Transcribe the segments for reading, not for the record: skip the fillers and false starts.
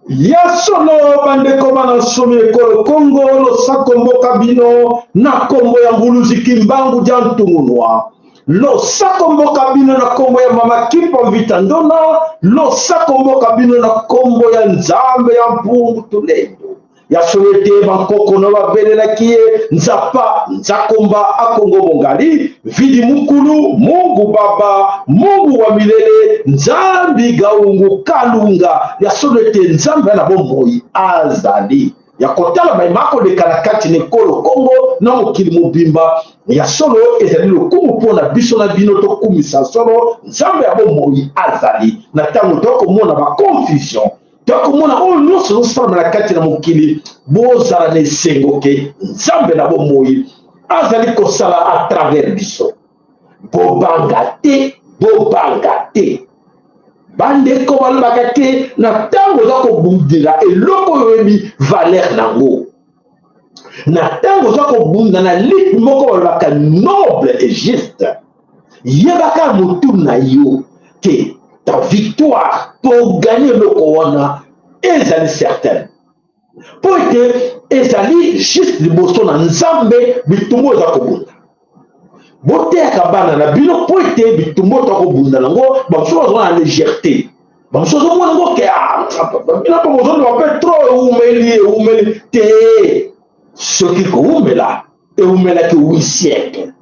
Yasono bande komana somi ekolo Kongo lo sakombo kabino na kombo ya mbuluzi kimbangu jantungunwa lo sakombo kabino na kombo ya mama kipa vitandona lo sakombo kabino na kombo ya nzambe ya mpungu tulendo yasolete bankoko na babelela kie nzapa nzakomba akongo mongali vidi mukulu Mungu baba Mungu wa milele nzambi gaungu kalunga yasolete nzambe na bomboyi azali yakotala maimako de karakati nekolo Kongo na mokili mobimba ya solo ezali lokumu mpona biso na bino tokumisa solo nzambe ya bomboyi azali na ntango tokomona baconfusion tokomona oyo nyonso ezosalama na kati na mokili bozala na esengo ke nzambe na bomoi azali kosala a travers biso bobanga te bandeko balobaka te na ntango oza kobundela eloko oyo oyebi valeur nango na ntango oza kobunda na litre moko balobaka noble et juste yebaka motu na yo ke ta victoire pour gagner le corona ezali certaine po ete ezali juste liboso na nzambe bitumbu eza kobunda boteyaka bana na bino po ete bitumbu oza kobunda nango bamosusu bazona na légèreté bamosusu ozomona ngo ke bino mpo bozonde bape tro eumeli te soki koumela eumelaki 8 siècle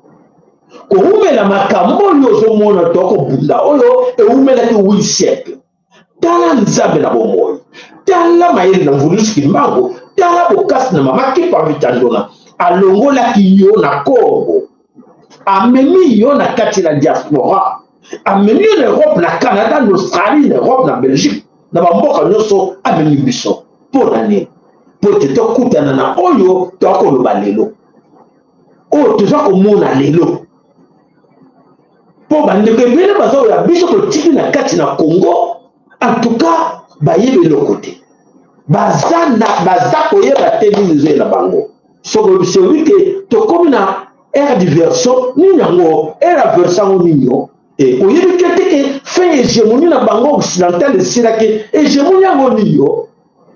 koumela makambo oyo ozomona to kobunda oyo eumelaki 8 siècle tala nzambe na bomoi tala mayele na mvulusi kimbangu tala bokasi na mama kipa vitandona alongolaki yo na Kongo amemi yo na kati na diaspora amemi yo na Europe na Canada na Australie na Europe na Belgique na bamboka nyonso amemi biso mpo na nini po ete tokutana na oyo tokoloba lelo oyo toza komona lelo po bandeko ebele baza oyo biso totiki na kati na Congo en tout cas bayebi eloko te baza koyeba te nini ezoyela bango soko sewi ke tokomi na ere diversion nini yango ere averse yango nini yo oyebi ke te ke fin hégémonie na bango occidental esilaki hégémonie yango nini yo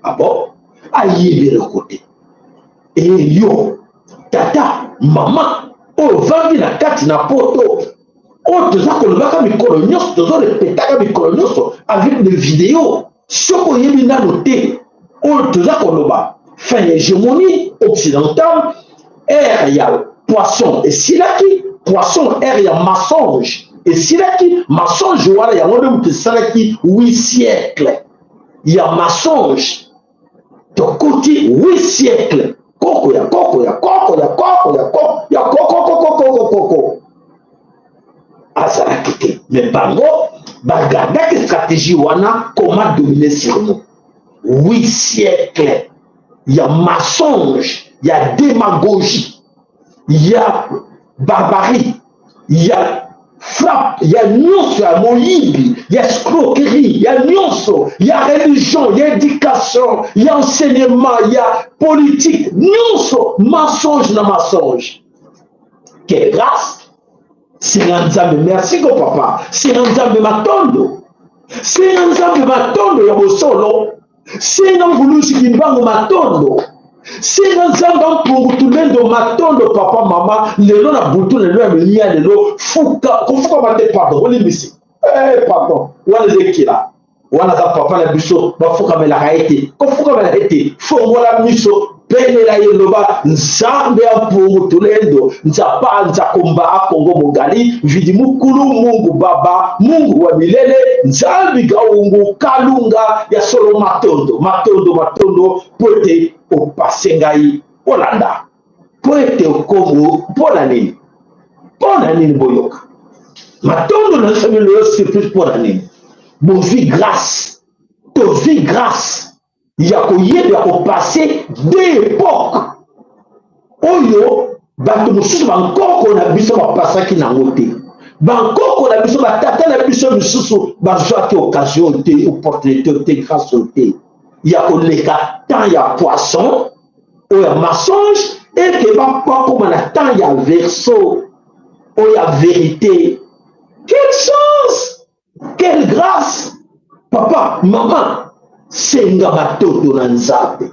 abo ayebi eloko te yo tata mama oyo vandi na kati na poto oyo toza kolobaka mikolo nyonso tozorepetaka mikolo nyonso avec des vidéos soki oyebi nano te oyo toza koloba fin hégémonie occidentale ere ya poisson esilaki poisson ere ya mensonge esilaki mensonge wana yango nde moto esalaki 8 siècle ya mensonge tokoti 8 siècle koko ya koko ya koko ya koko ya koko ya koko azalaki te mais bango bagardaki stratégie wana comment dominer sur nous 8 siècles ya mensonge ya démagogie ya barbarie ya frappe ya nyonso ya moyibi ya escroquerie ya nyonso ya religion ya éducation ya enseignement ya politique nyonso mensonge na mensonge quelle grâce Sina nzambe merci ko papa sina nzambe matondo ya bosolo sina mvulusi kimbangu matondo sina nzambe mpungu tulendo matondo papa mama lelo na butu lelo ya milia lelo kufuka bande pardon olimisi pardon wana zekila wana za papa na biso bafuka melaka ete kofuka melaka ete fongola miso pelela yeloba nzambe ya mpungu tulendo nzapa nzakomba akongo mogali vidi mukulu Mungu baba Mungu wa milele nzambi gaungu kalunga ya solo matondo pote opase ngai olanda pote okongo pona nini boyoka matondo na nzambe loyo surprise pona nini bovi grâce tovi grâce ya koyeba kopase de époque oyo bato mosusu bankoko na biso bapasaki nango te bankoko na biso batata na biso misusu bazwaki occasion te opportunité te grâce te ya koleka temps ya poisson oyo ya mensonge eke bakokoma na temps ya verseau oyo ya vérité. Quelle chance, quelle grâce. Papa, maman, senga batoto na nzambe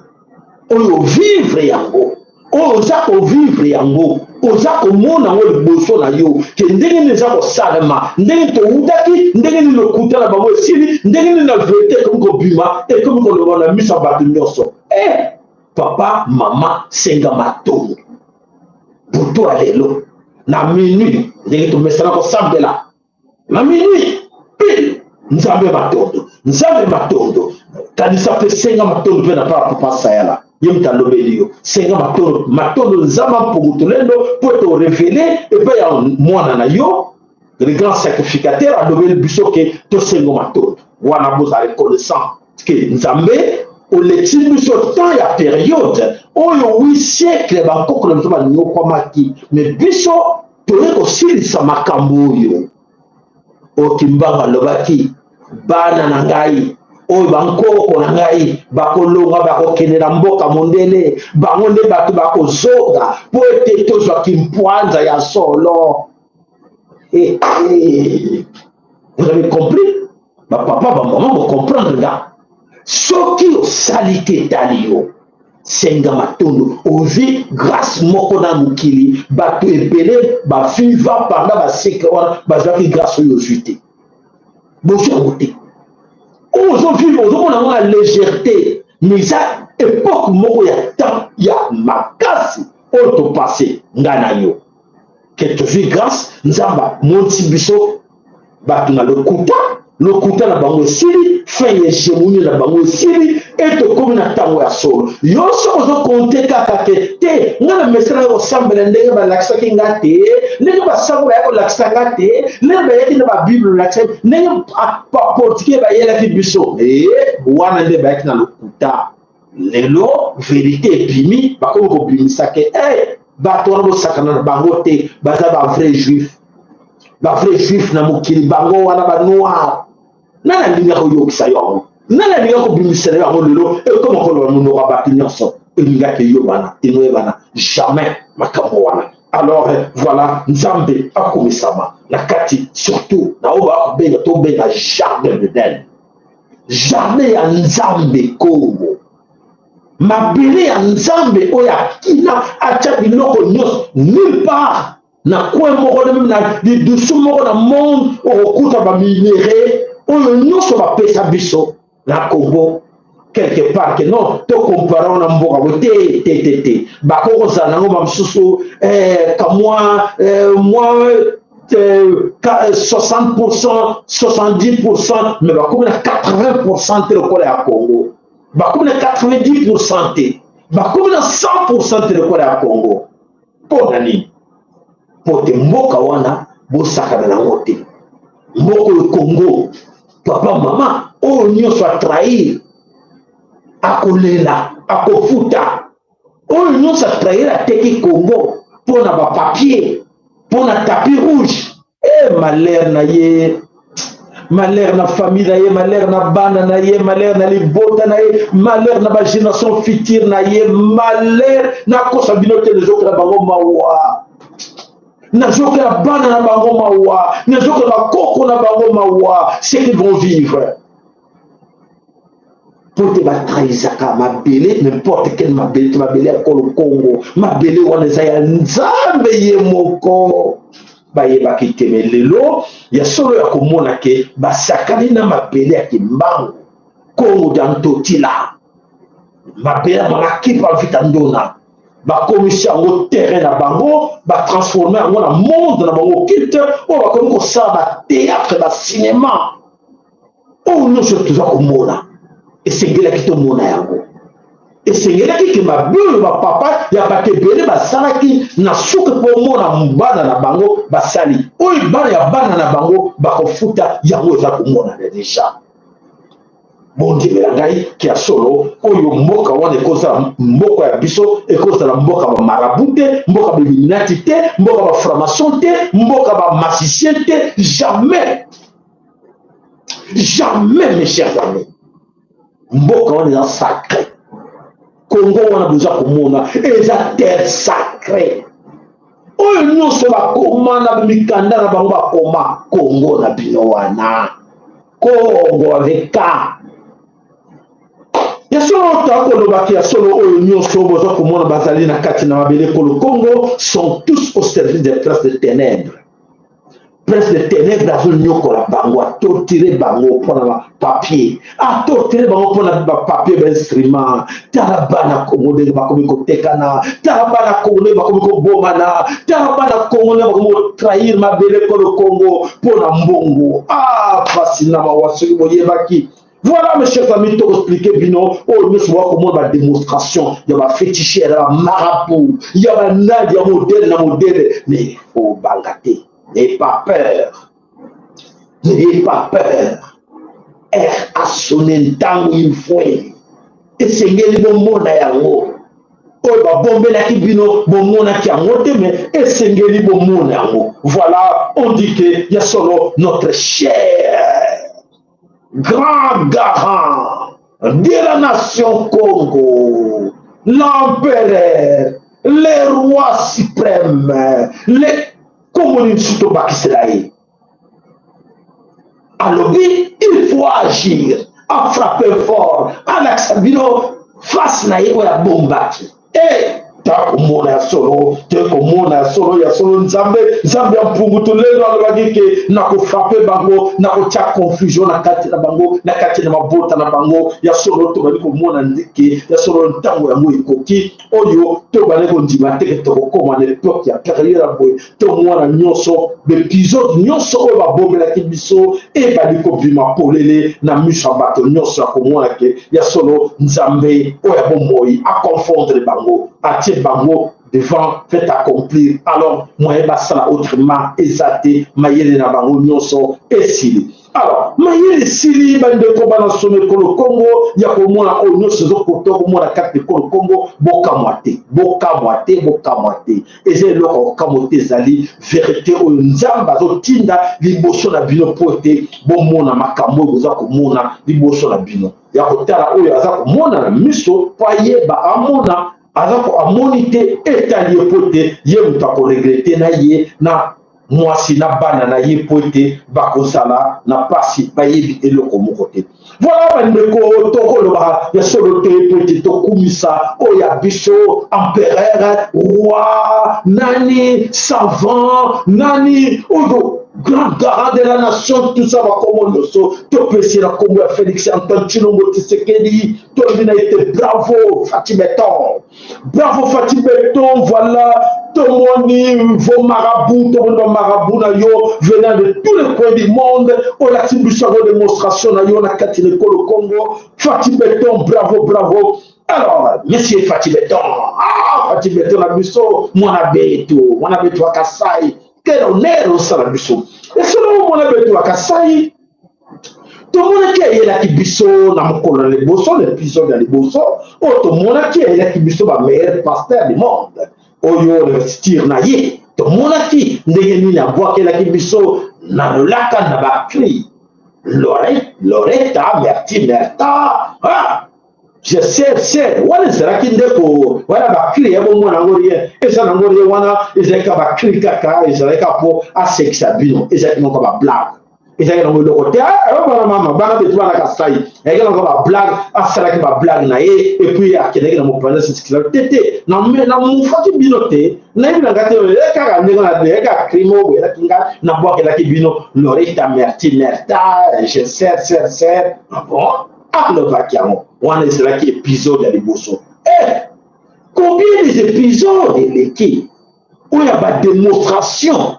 oyo vivre yango oyo oza kovivre yango oza komona yango liboso na yo ke ndenge nini eza kosalema ndenge toutaki ndenge nini lokuta na bango esili ndenge nini na verité ekomi kobima ekomi koloba na miso ya bato nyonso. Papa mama senga matondo butu ya lelo na minui ndenge tomesana kosambela na minui pile nzambe matondo kanisa mpe senga matondo mpe na papa sayala ye mutalobeli yo senga matondo nzamba mpungutu lendo po torevele epe ya mwana na yo le grand sacrificateur alobeli biso ke tosenga matondo wana boza reconnaissant ke nzambe oleki biso temps ya période oyo 8 siècle bakoko na biso banyokwamaki me biso toye kosilisa makambo oyo okimbanga alobaki bana na ngai oyo bankoko na ngai bakolonga bakokendela mboka mondele bango nde bato bakozoga po ete tozwaki mpwanza ya solo. Vous avez compris? Bapapa bamama bocomprendre nga soki osali te etali yo senga matondo ovi grâce moko na mokili bato ebele baviva pendant baseke wana bazwaki grâce oyo ozwi te bozwi yango te ozovivre ozomona ngo na légèreté mais eza époque moko ya temps ya makasi oyo topase nga na yo ke tozwi grâce nzamba monti biso bato na lokuta na bango esili fin ya hegemonie na bango esili etokomi na ntango ya solo yo soko ozokonte kaka ke te nga na mesala ya kosambela ndenge balakisaki nga te ndenge basango baya kolakisa nga te ndenge bayaki na babible olakisa ndenge baportike bayelaki biso wana nde bayaki na lokuta lelo verité ebimi bakomi kobimisa ke bato wana bosakana na bango te baza bavrai juif na mokili bango wana banoir nani alingaka koyokisa yango nani alingaka kobimisela yango lelo ekoma koloba monoko bato nyonso elingaki eyobana enoyebana jamais makambo wana. Alors voilà nzambe akomisama na kati surtout na oyo bakobenga tobenga jardin d'Eden jardin ya nzambe kongo mabele ya nzambe oyo akina atya biloko nyonso nulle part na coin moko na même na lidusu moko na monde okokuta baminere oyo nyonso bapesa biso na Congo quelque part que non to comparant na mboka bo te bakokozala nango bamisusu kamwa moi 60% 70% mais bakomi na 80% te lokola ya Congo bakomi na 90% te bakomi na 100% te lokola ya Congo mpo na nini po te mboka wana bosakana nango te mboka oyo Congo papa mama oyo nyonso atrahir akolela akofuta oyo nyonso atrahir ateki Congo mpo na bapapier mpo na tapis rouge malheur na ye malheur na famille na ye malheur na bana na ye malheur na libota na ye malheur na bagénération future na ye malheur na kosa bino te nezokela bango mawa nazokela bana na bango mawa nazokela bakoko na bango mawa ce qu'ils vont vivre pour te batrahisaka mabele n'importe quel mabele te mabele ya kolo Congo mabele wana eza ya nzambe ye moko bayebaki te lelo ya solo ya komona ke basakani na mabele ya kimbangu Congo dantotila mabele ya manakipa vita ndona bakomisi yango terrain na bango batransforme yango na monde na bango culte oyo bakomi kosala batéâtre bacinema oyo nyonso toza komona esengelaki tomona yango esengelaki ke mabe oyo bapapa ya bato ebele basalaki na suki mpo omona bana na bango basali oyo bana ya bana na bango bakofuta yango eza komona deja bondi melangai qui a solo oyo mboka wana ekozala mboka ya biso ekozala mboka ba marabout te mboka ba illuminati te mboka ba franc-maçon te mboka ba magicien te jamais jamais mes chers amis mboka wana eza sacré Congo wana boza komona eza terre sacré oyo nyonso bakoma na mikanda na bango bakoma Congo na bino wana Congo avec K ya solo takolobaki ya solo oyo nyonso boza komona bazali na kati na mabele kolo Congo sont tous au service des princes de ténèbres. Prince de ténèbres azonyokola bango atortire bango mpona papier atortire bango mpona papier bainstrument tala bana Congo ndenge bakomi kotekana tala bana Congo ndenge bakomi kobomana tala bana Congo ndenge bakomi kotrahir mabele kolo Congo mpona mbongo pasi na mawa soki boyebaki. Voilà mes chers amis, tout expliquer bino. Oh, nous sommes comment la démonstration. Il y a ma fétichère, il y a ma marabout, il y a ma nade, il y a modèle. Mais il faut bagater. N'ayez pas peur. N'ayez pas peur. À sonner tant il faut. Et c'est le bon monde à yango. Oh, bah, bombe la kibino, bon monde à yango, mais et c'est le bon monde à yango. Voilà, on dit que il y a solo notre cher grand garant de la nation Congo, l'empereur, les rois suprêmes, les communistes de Bakisraël. Alors, il faut agir, à frapper fort, à l'axabino, face à la bombaki. Et takomona ya solo tekomona ya solo nzambe ampungutu lelo alobaki ke na kofrape bango na kotia confusion na kati na bango na kati na mabota na bango ya solo tobali komona ndike ya solo ntango yango ekoki oyo tobali kondima teke tokokoma na epoke ya carrière boye tomona nyonso bepisode nyonso oyo babombelaki biso ebali kobima polele na miso ya bato nyonso ya komona ke ya solo nzambe oyo ya bomoi aconfondre bango atie bango devant fait accomplir alors moi basala autrement exaté mayele na bango nyonso esili alors mayele sili bandeko bana some kolo Congo ya komona oyo nyonso ezokoto komona kati kolo Congo bokamwate eza eloko okamote ezali vérité oyo nzambe azotinda liboso na bino po ete bomona makambo oyo boza komona liboso na bino ya kotala oyo aza komona na miso po ayeba amona azako amoni te etali po te ye moto akoregrete na ye na mwasi na bana na ye po te bakozala na pasi bayebi eloko moko te. Voilà bandeko tokoloba ya solo te po te tokumisa oyo ya biso empereur roi nani savant nani oyo grand garant de la nation, tout ça va comme on so, to pesi la Congo ya Félix Antoine Tshilombo Tshisekedi, to a été bravo Fatih Beton, voilà, tout le monde, vos marabouts, tout le monde marabout na yo, venant de tous les coins du monde, on a attribué à démonstration na yo na katine kolo Congo, Fatih Beton, bravo. Alors, monsieur Fatih Beton, Fatih Beton na biso, mwana beto wa Kasai. Quel honneur au Salabiso. Et selon mon abeto à Kasai, tout le monde qui est là qui biso, n'a pas les bossons, l'épisode de les bossons, tout le monde qui est là qui biso, le meilleur pasteur du monde. Oyo le stir naïe, tout le monde qui n'est pas boire qui est là qui biso, n'a le lac n'a pas cri. Loretta, Merta, je sais, wala sera kindeko, wala bakri ebo mwana ngorie, esa na ngorie wana, ezeka bakri kaka, ezeka po aseksa bino, ezeka ngo ba blague. Ezeka ngo lokote, bana mama, bana betu bana Kasai, ezeka ngo ba blague, asala ki ba blague na ye, et puis akeneka na mo prendre ce qui là tete, na mo fati bino te, na ibi na ngate, eka ndeko na eka krimo bo, eka kinga na boa ke la ki bino, Loretta Merta, je sais, bon. Le vacarme, on est là qui épisode à l'émotion. Combien des épisodes qui où il y a des démonstrations,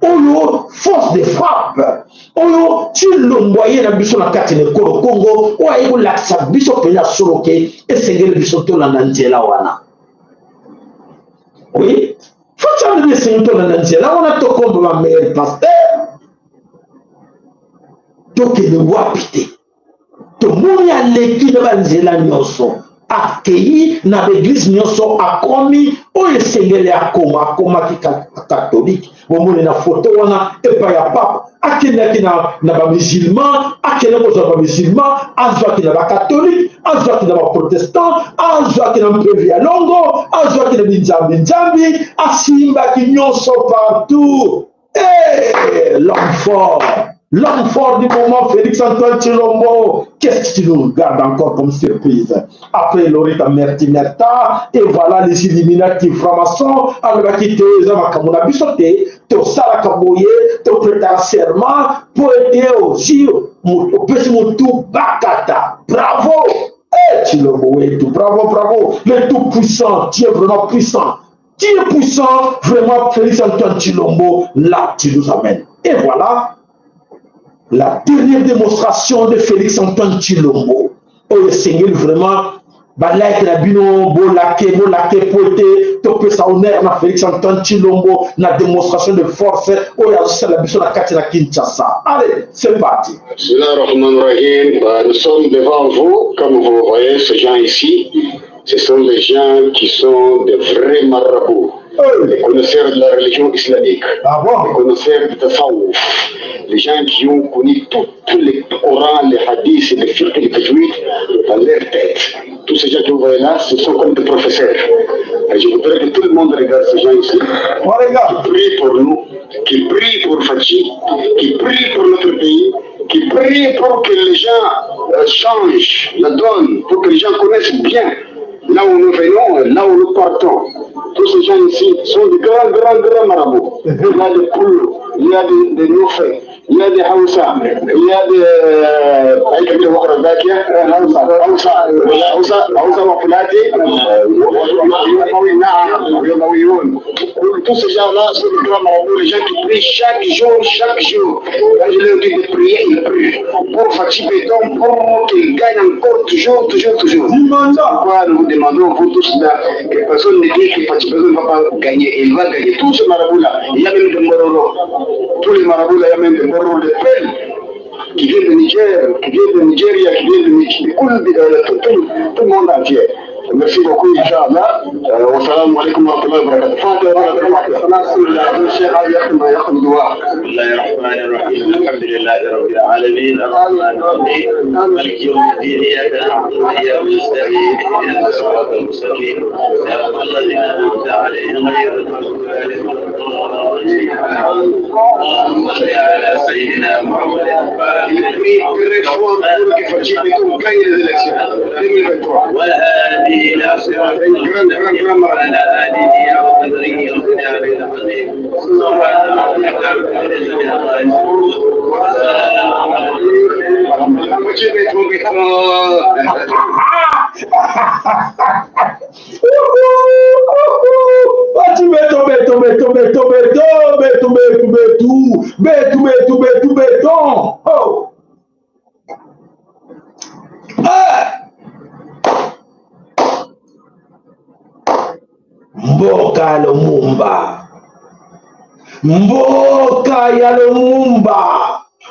où il y a force de frappe, où il y a tu l'envoyé dans le la carte de Congo, où il y a l'accès biso pena soloke et c'est le biso to la nanjela wana. Oui, faut ça le biso to la nanjela wana to comme ma mère pasteur. Donc il est wapité. Tout le monde moni aleki na banzela nyonso akei na l'église nyonso akomi oyo esengeli akomaki catholique bomoni na foto wana epai ya pape akendaki na bamusulman akende kozwa bamusulman azwaki na bacatholique azwaki na baprotestant azwaki na mpevi ya longo azwaki na binzambi asimbaki nyonso partout. L'homme fort du moment, Félix Antoine Tshilombo, qu'est-ce que tu nous regardes encore comme surprise? Après Lorita Merta, et voilà les Illuminati francs-maçons, alors qui te ont bisoté, te salakaboye, te prêter serment, pour aider aussi au petit moutou Bakata. Bravo! Tshilombo, bravo, le tout puissant, tu es vraiment puissant. Tu es puissant, vraiment, Félix Antoine Tshilombo, là tu nous amènes. Et voilà la dernière démonstration de Félix Antoine Tshilombo. Oh, le Seigneur, vraiment, balak la bino, bolake, pote, topé sa honneur na Félix Antoine Tshilombo, la démonstration de force, oh, il y a la mission à Katina Kinshasa. Allez, c'est parti. Nous sommes devant vous, comme vous voyez, ces gens ici. Ce sont des gens qui sont de vrais marabouts, les connaisseurs de la religion islamique, les connaisseurs du tasawwuf, les gens qui ont connu tous les Corans, les hadiths, les fiqh, les tajwid dans leur tête. Tous ces gens que vous voyez là, ce sont comme des professeurs. Et je voudrais que tout le monde regarde ces gens ici, qui prient pour nous, qui prient pour Fatih, qui prient pour notre pays, qui prient pour que les gens changent la donne, pour que les gens connaissent bien là où nous venons, là où nous partons. Tous ces gens ici sont de grands marabouts. Il y a des poules, il y a des Noufé, il y a des Hausa, il y a des Hausa Wafulati, tous ces gens-là sont de grands marabouts, les gens qui prient chaque jour. Quand je leur dis de prier, ils prient. Pour Fatih Béton, pour qu'ils gagnent encore toujours. Pourquoi nous vous demandons, vous tous là, que personne ne dit que Fatih Béton ne va pas gagner. Il va gagner. Tous ces marabouts-là, il y a même des Mororo. Tous les marabouts-là, il y a même des Mororo de Pelle, qui viennent de Niger, qui viennent de Nigeria, qui viennent de tout le monde entier. Merci beaucoup, Inch'Allah. Wassalamu alaikum wa rahmatullahi wa barakatuh. الحمد لله رب العالمين الرحمن الرحيم مالك يوم الدين اياك نعبد واياك نستعين اهدنا الصراط المستقيم صراط الذين انعمت عليهم غير المغضوب عليهم ولا الضالين اللهم صل على سيدنا محمد والهادي الى صراط المستقيم وعلى اله وقدره ومقداره العظيم سبحان ربك رب العزه عما يصفون وسلام على Mboka Lumumba, mboka ya Lumumba,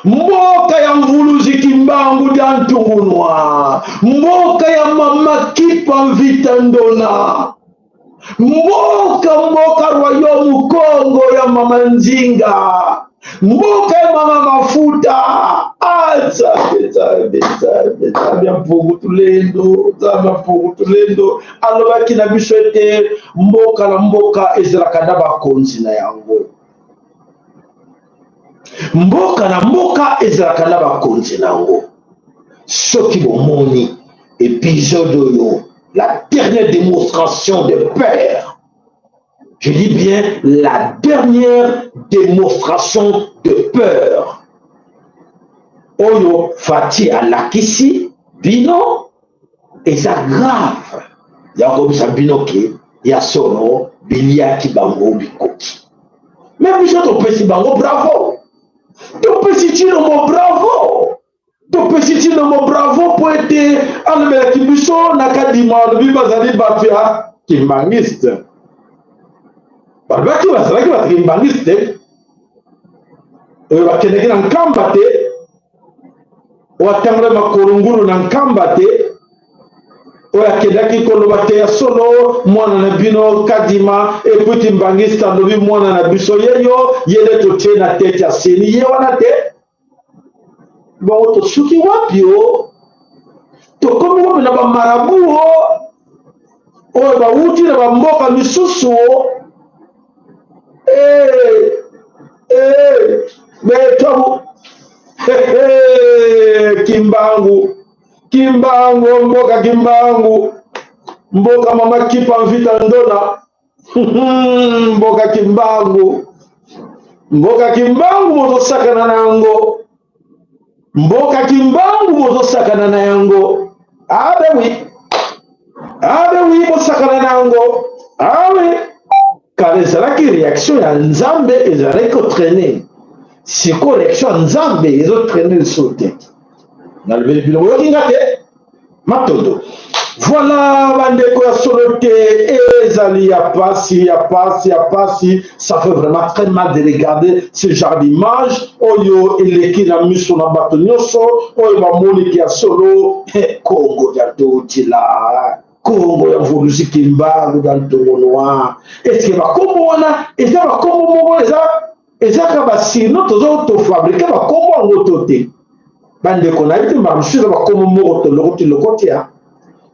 mboka ya Mvuluzi Kimbangu dia Ntungunwa, mboka ya Mama Kipa Mvita Ndona, mboka Royaume Congo ya Mama Nzinga, mboka ya Mama Mafuta. Mpungu tulendo alobaki na biso ete mboka na mboka ezalaka na bakonzi na yango. Mboka na mboka ezalaka na bakonzi na yango. Soki bomoni épisode oyo, la dernière démonstration de peur, je dis bien la dernière démonstration de peur, oyo Fatih alakisi bino eza grave ya kobisa bino ke ya solo biliaki bango bikoki. Mais biso topesi bango bravo, topesi Tshilombo bravo, topesi Tshilombo bravo po ete alomelaki biso na kadima alobi bazali bato ya kimbangiste, balobaki bazalaki bato kimbangiste oyo bakendeki na nkamba te. watangre makolungulu na nkamba te oyo akendaki koloba te ya solo mwana na bino kadima eputi mbangista lobi mwana na biso yeyo yele totie na tete ya seni ye wana te bongo tosuki wapi o tokomi wapi na bamarabu o oyo bawuti na bamboka misusu o betabu Kimbangu, mboka Kimbangu, mboka mama kipa mvita ndona, mboka Kimbangu moto sakana na yango, mboka Kimbangu moto sakana na yango, abe wi moto sakana na yango, awe, car ezalaki réaction ya Nzambe ezalaki ko traîner, si correction ya Nzambe ezo traîner sauter. Voilà, bandeko ya solo te ezali ya pasi, ça fait vraiment très mal de regarder ce genre d'image. Oyo eleki na miso na bato nyonso, oyo bamoniki ya solo, Congo ya Dotila, Congo ya Volusi Kimbangu ya Ntongonoa. Est-ce que bakombo wana, eza bakombo moko eza ka basino tozo to fabriquer bakombo ango tote. Bande qu'on a été marché dans comme mot de l'autre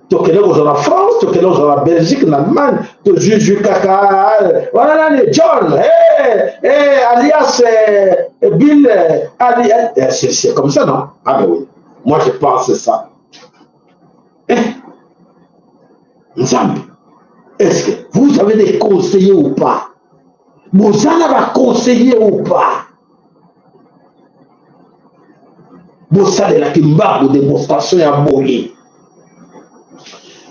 tokele dans la France, tokele dans la Belgique, l'Allemagne, to juge kaka, voilà les John, alias Bill, alias, c'est comme ça non? Ah ben oui, moi je pense ça. Nzambe, est-ce que vous avez des conseillers ou pas? Vous en avez conseillé ou pas? Bossa de la Kimbangu démonstration ya boye.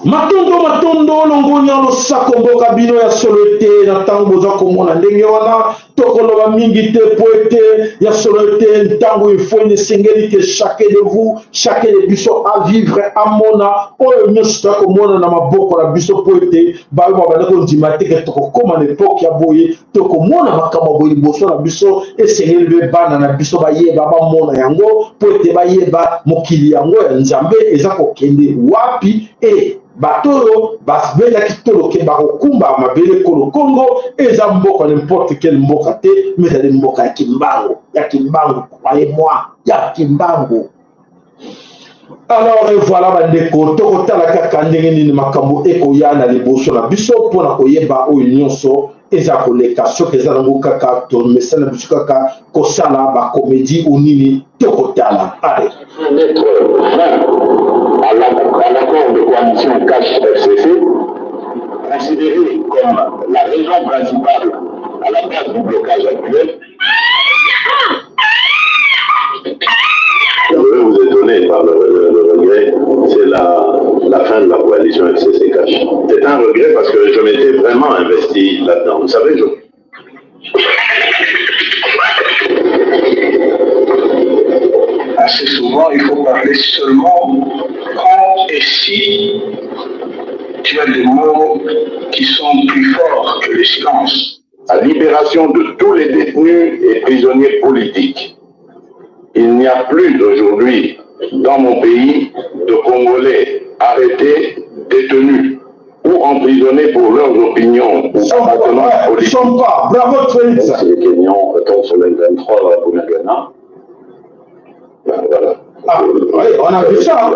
Matondo longonya lo sakomboka bino ya solote na tango za komona ndenge wana tokoloba mingi te poete ya solote ntango il faut ne singeli que chacun de vous, chacun de biso à vivre amona oyo nyonso ta komona na maboko na biso poete ba ba ko ndimate ke tokokoma na époque ya boye tokomona makama boye boso na biso esengeli be bana na biso ba yeba ba mona yango poete ba yeba mokili yango ya Nzambe eza kokende wapi Batoro, basbelaki toloke barokumba mabele kolo Congo, eza mboka n'importe quel mboka te, mais c'est mboka ya Kimbangu, croyez-moi, ya Kimbangu. Alors voilà bandeko, tokotala kaka ndenge nini makambo ekoya na liboso na biso pona koyeba oyo nyonso eza koleka soki eza nango kaka tomesana biso kaka kosala bacomédie ou nini tokotala. Allez. À l'accord de coalition CACH-FCC, considéré comme la raison principale à la base du blocage actuel. Je vais vous étonner par le regret, c'est la fin de la coalition FCC-CACH. C'est un regret parce que je m'étais vraiment investi là-dedans. Vous savez, assez souvent, il faut parler seulement quand et si tu as des mots qui sont plus forts que le silence. La libération de tous les détenus et prisonniers politiques. Il n'y a plus aujourd'hui dans mon pays de Congolais arrêtés, détenus ou emprisonnés pour leurs opinions ou appartenances politiques. Bravo, Félix. Les Kenyans tombent sur le 23 à Bunagana. Ben voilà. Ah, oui, on a vu ça.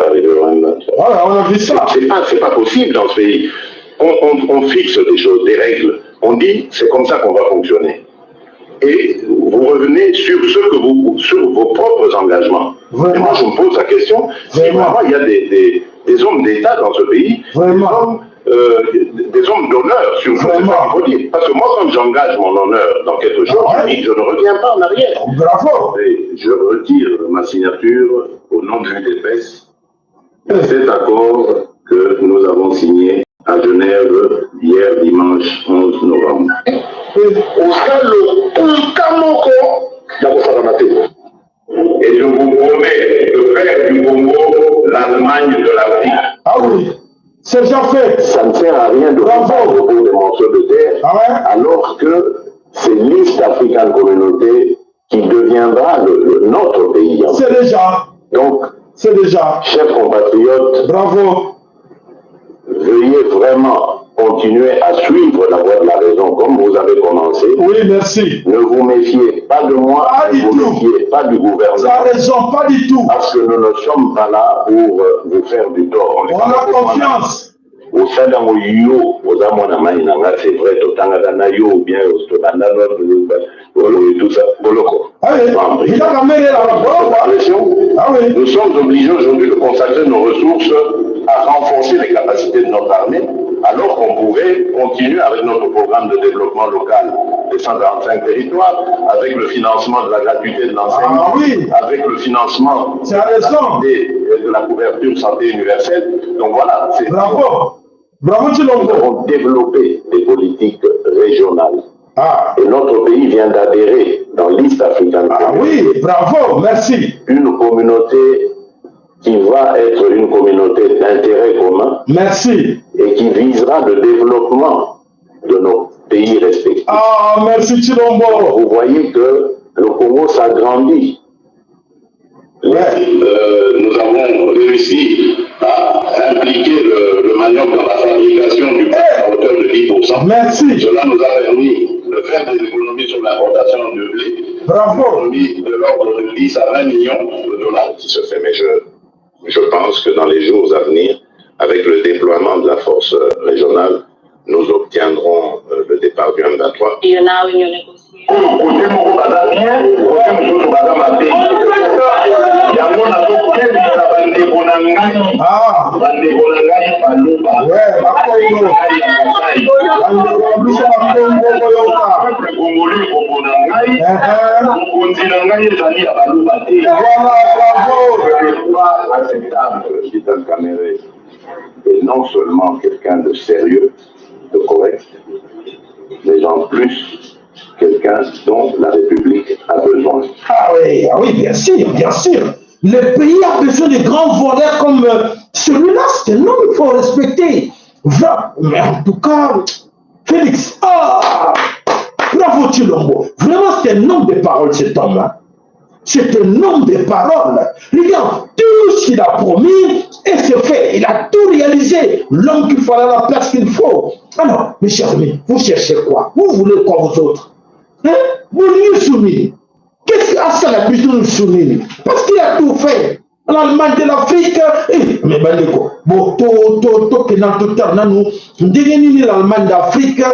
Voilà, on a vu ça. C'est pas possible dans ce pays. On fixe des choses, des règles. On dit c'est comme ça qu'on va fonctionner. Et vous revenez sur sur vos propres engagements. Vraiment. Et moi je me pose la question, si vraiment il y a des hommes d'État dans ce pays, des hommes d'honneur, sur ça qu'il faut dire. Parce que moi quand j'engage mon honneur dans quelque chose, je ne reviens pas en arrière. Bravo. Et je retire ma signature au nom de l'UDPS à cet accord que nous avons signé à Genève hier dimanche 11 novembre. Et je vous promets de faire du Congo l'Allemagne de l'Afrique. Ah oui, c'est déjà fait. Ça ne sert à rien de faire pour des morceaux de terre, alors que c'est l'East African Communauté qui deviendra notre pays. C'est déjà. Donc, C'est déjà. Chers compatriotes, Bravo. veuillez vraiment continuer à suivre la voie de la raison comme vous avez commencé. Oui, merci. Ne vous méfiez pas de moi, Pas ne du vous tout. méfiez pas du Tu as gouvernement. raison, pas du tout. Parce que nous ne sommes pas là pour vous faire du tort. On a confiance. Au Sada Moyo, aux Amona Maïnanga, c'est vrai, Totanga Nayo, ou bien au Stolanda, tout ça, Boloko. Ah oui, il a quand même Ah oui. Nous sommes obligés aujourd'hui de consacrer nos ressources à renforcer les capacités de notre armée, alors qu'on pouvait continuer avec notre programme de développement local des 145 territoires, avec le financement de la gratuité de l'enseignement, avec le financement de la couverture santé universelle. Donc voilà, c'est bravo. Bravo, nous avons développé des politiques régionales. Et notre pays vient d'adhérer dans l'East African Community. Oui, bravo, merci. Une communauté qui va être une communauté d'intérêt commun. Merci. Et qui visera le développement de nos pays respectifs. Merci Chilombo. Vous voyez que le Congo s'agrandit. Nous avons réussi à impliquer le manioc dans la fabrication du pain à hauteur de 10%. Merci. Cela nous a permis de faire des économies sur l'importation de blé. Bravo. Économie de l'ordre de 10 à 20 millions de dollars qui se fait. Mais je pense que dans les jours à venir, avec le déploiement de la force régionale, nous obtiendrons le départ du M23. You're now in your negotiation. Et non seulement quelqu'un de sérieux, de correct, mais en plus quelqu'un dont la République a besoin. Oui, bien sûr, bien sûr. Le pays a besoin de grands voleurs comme celui-là, c'est un homme qu'il faut respecter. Mais en tout cas, Félix, bravo Chilombo. Vraiment, c'est un homme de parole, cet homme. Hein. C'est un homme de parole. Regarde, tout ce qu'il a promis, et c'est fait. Il a tout réalisé. L'homme qu'il fallait à la place qu'il faut. Alors, mes chers amis, vous cherchez quoi? Vous voulez quoi, vous autres? Hein? Vous nous soumis. Qu'est-ce que ça la mission nous soumis? Parce qu'il a tout fait. L'Allemagne de l'Afrique, mais bandeko, bon, que dans tout temps, nous, l'Allemagne d'Afrique,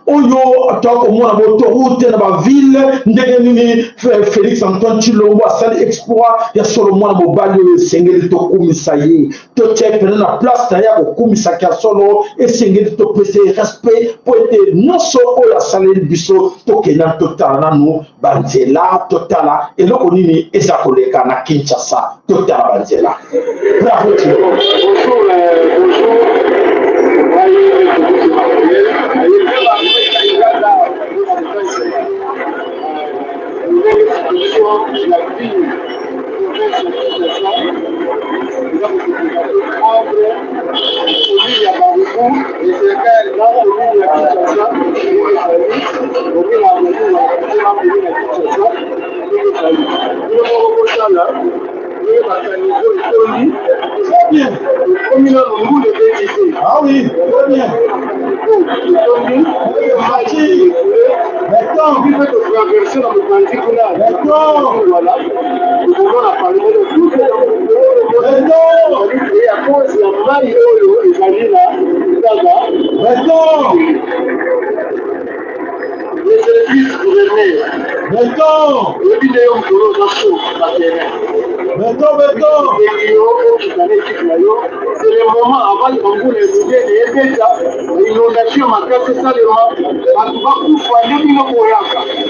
oyo atako mona autoroute na ba ville ndenge nini Félix Antoine Tshilombo asali exploit ya solo mwana mobali esengeli tokumisa ye to chepe na place na ya kokumisa ka solo esengeli to pese respect po ete noso oyo asali biso tokenda totala nanu banzela totala eloko nini eza koleka na Kinshasa totala banzela. Bravo Tshilombo. Ah oui, très bien. C'est le moment avant qu'on vous les inondation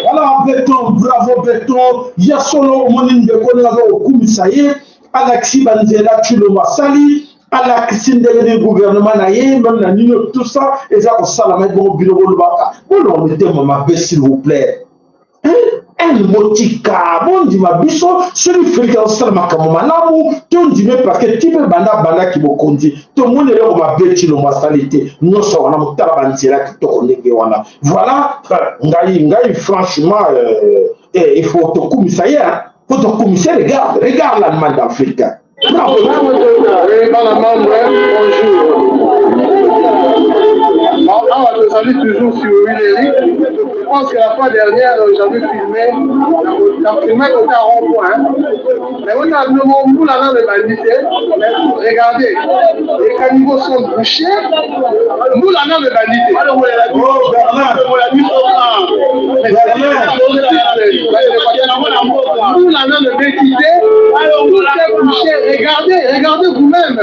voilà, béton, bravo béton. Il y a solo monine de Konaga au Kumisaye, Alexis Banzela Tshilombo Sali, Alexis de gouvernement naïe, même la Nino, tout ça, et ça au Salamé bon bureau de Baka. Bon, mettez ma baisse s'il vous plaît. Un motika, bon dit ma biso, celui fait un salama comme malamu, ton dit mais parce que tu peux banda qui me conduit, tout le monde est là comme ma bête Tshilombo Salité, nous sommes en Banzela qui te connaît. Voilà, ngai franchement, il faut te commissaire. Votre commissaire, regarde l'Allemagne d'Afrique. Bravo. Bonjour. On va te saluer toujours sur Hillary. Je pense que la fois dernière, j'avais filmé côté à rond-point. Mais on a le bout là de bandité. Regardez, les caniveaux sont bouchés. Bout là de bandité. Oh, Bernard. Bout là de béquité. Tout est bouché. Regardez vous-même.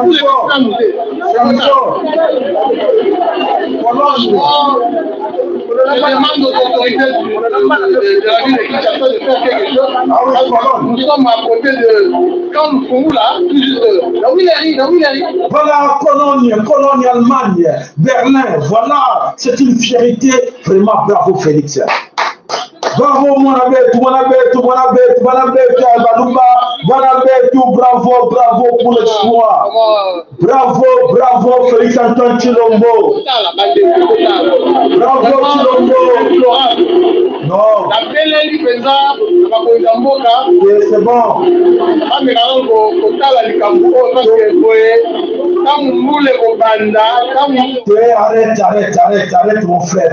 Je demande aux autorités de la ville de Kinshasa de faire quelque chose. Nous sommes à côté de Kamfou là, tout juste là où il est. Voilà, Cologne, Allemagne, Berlin, voilà, c'est une fierté. Vraiment, bravo Félix. Bravo Monabetu, bravo pour l'exploit. Bravo Félix Antoine Chilombo. Bravo Chilombo. Non. C'est bon. Arrête mon frère.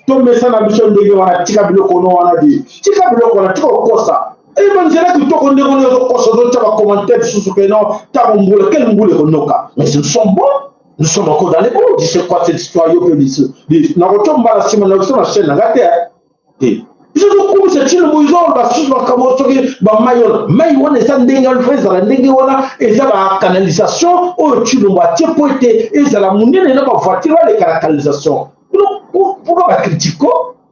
Tombe sana biso ndenge wana tika biloko no wana di. Tika biloko wana tika kosa. Et ben zela ki toko ndenge wana kosa do taba commentaire sous que non ta mbule quel mbule konoka. Mais ce sont bons. Nous sommes encore dans les cours. Dis c'est quoi cette histoire yo que dis. Na ko tomba la sima na ko na chaîne na gate. Et je ne comme c'est le moison ba sous ba kamo soki ba mayon. Mai wana ça ndenge on fait ça ndenge wana et ça ba canalisation o tu le moitié poité et ça la munene na ba voiture les canalisation. Pourquoi va critiquer?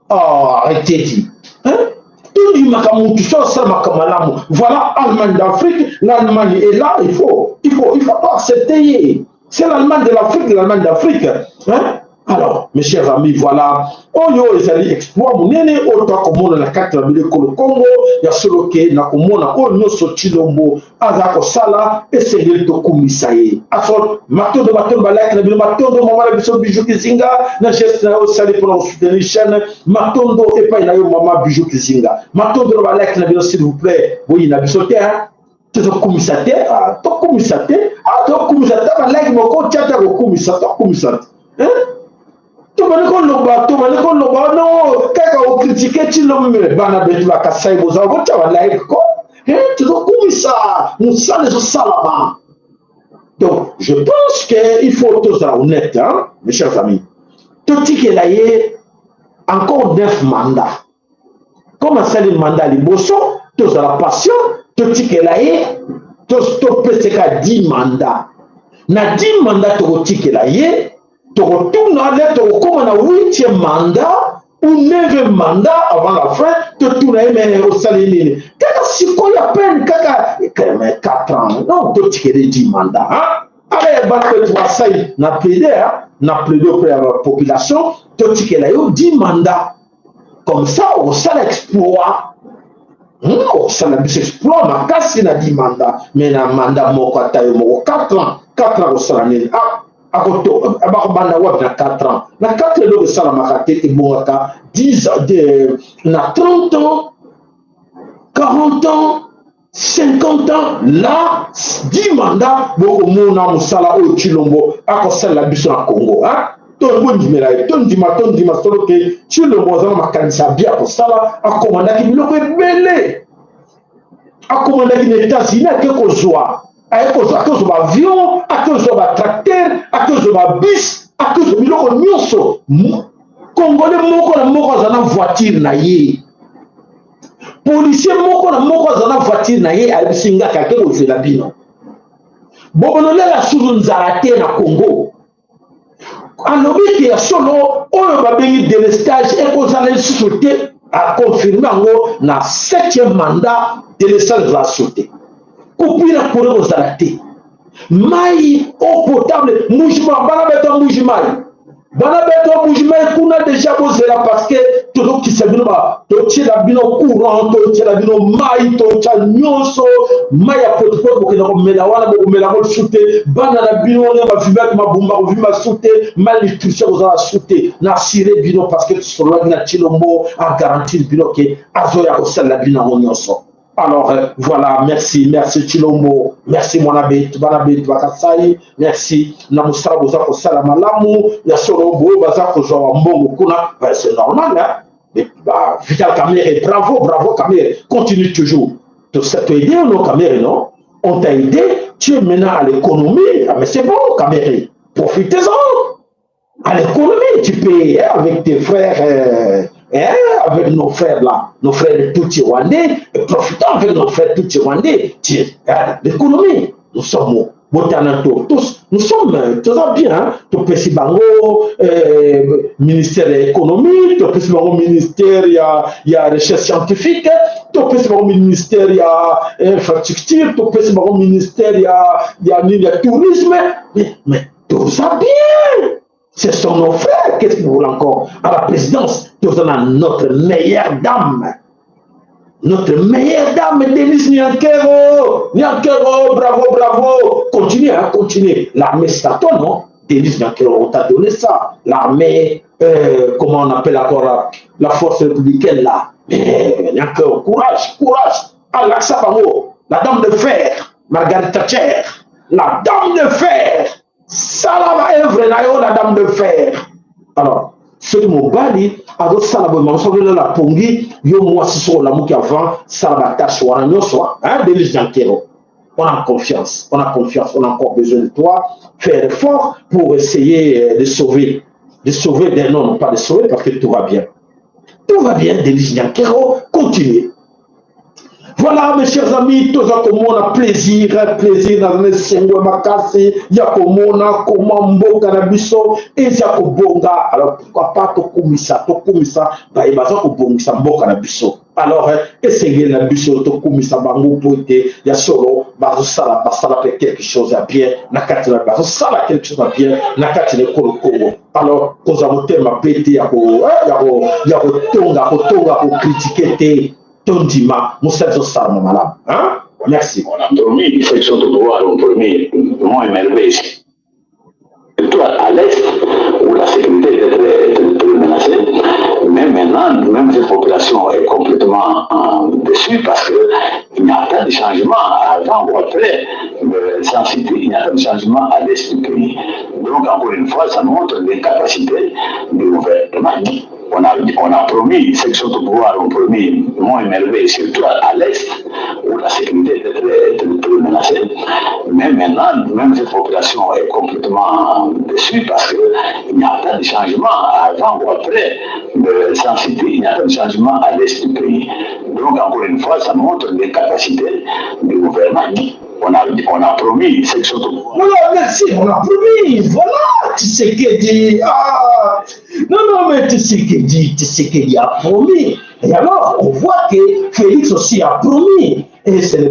Arrêtez. Hein? Tout dit Makamutu, ça Makamalamu. Voilà l'Allemagne d'Afrique. L'Allemagne est là, il faut pas accepter. C'est l'Allemagne de l'Afrique, l'Allemagne d'Afrique. Hein? Alors, mes chers amis, voilà. Oyo ezali exploit munene oto akomona na kati na biloko le Congo ya solo ke na komona oyo nyonso Chilombo aza kosala esengeli tokumisa ye. Aso matondo balaki na bino matondo mama na biso Bijou Kizinga na geste na osali mpona kosoutenir chaîne matondo epai na yo mama Bijou Kizinga. Matondo balaki na bino s'il vous plaît boyi na biso te tokumisa te balaki moko tiata kokumisa tokumisa te. Tu vas non, quand on critique Chilombo, bana betu la kasai boza, tu vas live quoi? Tu dois comme ça, nous ça les salama. Donc, je pense qu'il faut tous être honnête, hein, mes chers amis. Tout ce qu'il y a encore 9 mandats. Comment ça les mandats les bossons, tous à la passion, tout ce qu'il y a, tous PCK 10 mandats. Na 10 mandats tout ce qu'il y a. Tu retournes à l'être comme un 8e mandat ou 9e mandat avant la fin, tu tournes au salaire. Si tu as peine 4 ans, non, tu as 10 mandats. Allez, tu vas ça, na plaidé auprès de la population, tu as 10 mandats. Comme ça, on s'en exploit. On s'en exploit, ma casse, il a 10 mandats. Mais un mandat, 4 ans, 4 ans, on s'en a 4 ans. Na 4 ans de Salamakate et Boaka, 10 na 30 ans, 40 ans, 50 ans, là, 10 mandats, beaucoup de monde Moussala au Chilombo, à cause de la Bisson à Congo. Ton dit ma solo que Chilombo a kanisa bien pour ça, à commander qui me l'aurait belé. À commander qui n'est pas si n'est que qu'on soit. À cause de l'avion, à cause de la tracteur, à cause de la bus, à cause de la nyonso. Congolais moko na moko zana voiture na ye. Policier moko na moko zana voiture na ye a singa kake ozela bino. Bobonola la sulu nzarate na Congo. Alobi ke ya solo oyo babengi délestage et kozala société a confirmé ngo na 7e mandat délestage de la société. Kupira kure ozalate mai eau potable mujima bana beto mujimai kuna déjà bozela parce que todo kisa bino ba to tiela bino courant to tiela bino mai to tia nyonso mai ya potopoto bokenda komela wana bokomela ko sute bana na bino ne bavimaki mabumba kovima sute malnutrition kozala sute na assure bino parce que tosololaki na Tshilombo a garantir bino ke azoya kosalela bino yango nyonso. Alors voilà, merci Tshilombo, merci mon abbé, Bakasai, merci Namusara Boza Kosala Malamu, Yasorobo Baza Kozo Mbongo Kuna, c'est normal, hein? Mais, bah, Vital Kamere, bravo Kamere, continue toujours. Tu t'as aidé ou non Kamere, non? On t'a aidé, tu es maintenant à l'économie, ah, mais c'est bon Kamere, profitez-en. À l'économie, tu peux avec tes frères. Avec nos frères là, nos frères tout rwandais, profitons avec nos frères tout rwandais. L'économie, nous sommes tous, nous sommes tous bien. Hein? Tout petit bango, ministère économique, tout petit bango ministère, il y a recherche scientifique, tout petit bango ministère, il y a infrastructure, tout petit bango ministère, il y a tourisme, mais tout ça bien. Ce sont nos frères, qu'est-ce que vous voulez encore? À la présidence, nous avons notre meilleure dame. Notre meilleure dame, Denise Nyankero. Nyankero, bravo. Continuez. L'armée, c'est à toi, non? Denise Nyankero, on t'a donné ça. L'armée, comment on appelle encore la force républicaine, là. Mais Nyankero, courage. Allah Sabamo, la dame de fer, Margaret Thatcher, la dame de fer. Salama evre na yo la dame de fer. Alors, ce qui m'a bali, alors salama mansobe la pongi, yo moi si sur la mouki avant, salama tâche ou un soir, hein, Denise Nyankero. On a confiance, on a encore besoin de toi. Faire effort pour essayer de sauver, non, pas de sauver parce que tout va bien. Tout va bien, Denise Nyankero, continuez. Voilà mes chers amis, tous on a plaisir dans le Sengo Makasi, Yakomona, Komambo, Kanabiso, et Yakobonga. Alors pourquoi pas Tokumisa, Baïbaza Kobongisa, Mbo Kanabiso. Alors, essayez la biso, Tokumisa, Bango, Poité, Yasoro, Bazosala, Basala, quelque chose à bien, Nakatina, Bazosala, quelque chose à bien, Nakatina, Kolo. Alors, quand on a ma pété, Tonga, pour critiquer. Tondima, Moussaïso Sarma Malam. Hein? Merci. On a promis une section de pouvoir, on a promis moins émerveillé. Toi, à l'est, où la sécurité est très menacée, mais maintenant, même cette population est complètement déçue parce qu'il n'y a pas de changement avant ou après sans cité, il n'y a pas de changement à l'est du pays. Donc, encore une fois, ça montre les capacités du gouvernement. On a promis une section de pouvoir, on a promis moins émerveillé, surtout à l'est, où la sécurité est très menacée. Mais maintenant, même cette population est complètement déçue parce qu'il n'y a pas de changement avant ou après sans cité, il n'y a pas de changement à l'est du pays. Donc, encore une fois, ça montre les capacités du gouvernement. On a promis une section de pouvoir. Voilà, merci, on a promis, voilà, tu sais qu'il dit, non, mais tu sais qu'il a promis. Et alors, on voit que Félix aussi a promis. Et c'est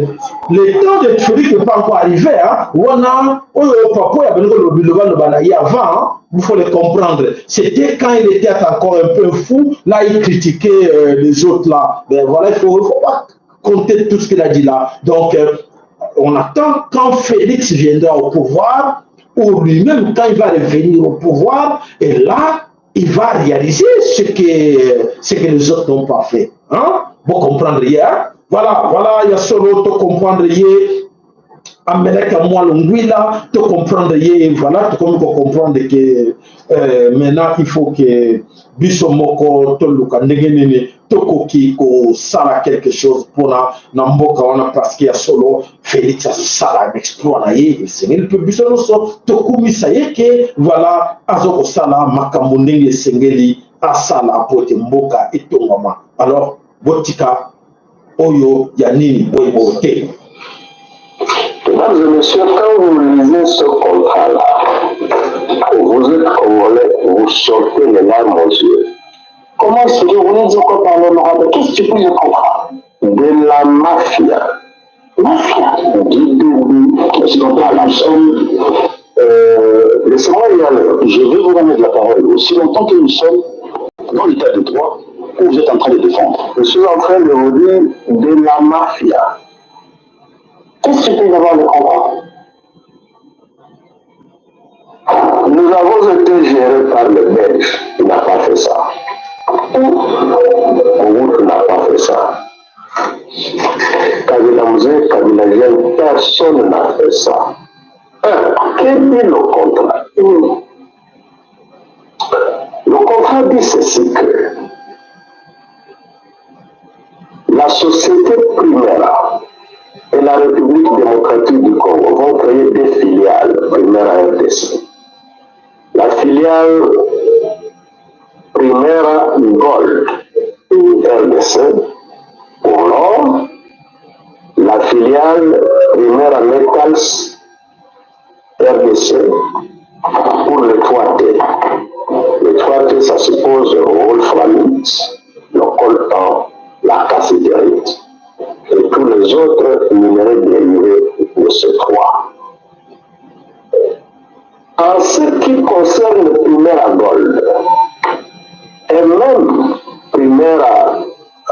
le temps de Félix n'est pas encore arrivé. Hein. On a, avant, il faut le comprendre. C'était quand il était encore un peu fou, là, il critiquait les autres là. Ben voilà, il ne faut pas compter tout ce qu'il a dit là. Donc, on attend quand Félix viendra au pouvoir, ou lui-même quand il va revenir au pouvoir, et là, il va réaliser ce que les autres n'ont pas fait. Hein? Vous comprendre hier? Voilà, il y a solo te comprendre hier. Amelek à moi l'ongouila, te comprendre hier. Voilà, comme vous comprendre que maintenant il faut que Bissomoko, Toluka, Negenene, Tokoki, ko sala quelque chose pour na mboka wana parce qu'il y a solo Félix a sala exploit na ye, c'est le peu Bissonoso, Tokumisa yeke, voilà, azoko sala makamundenge sengeli asala pote mboka etongama. Alors, botika oyo yanini boyebote. Mesdames et messieurs, quand vous lisez ce contrat-là, vous êtes congolais, vous sortez les larmes aux yeux. Comment est-ce que vous voulez dire quoi par l'honorable? Qu'est-ce que tu peux y comprendre? De la mafia. Mafia. Du début, laissez-moi y aller. Je vais vous remettre la parole. Aussi longtemps que nous sommes dans l'état de droit, que vous êtes en train de défendre? Je suis en train de vous dire de la mafia. Qu'est-ce que tu peux avoir le comprendre? Nous avons été gérés par le Belge, il n'a pas fait ça. Oumout n'a pas fait ça. Kabila Mouze, Kabila Jeune, personne n'a fait ça. Quel est le contrat? Le contrat dit ceci que la société primaire et la République démocratique du Congo vont créer des filiales primaires à RDC. La filiale primaire Gold RDC pour l'or, la filiale primaire Metals RDC pour le 3T. Le 3T, ça suppose le wolframite, le coltan, la cassiterite et tous les autres minéraux dérivés de ce 3. En ce qui concerne le primaire Gold et même primaire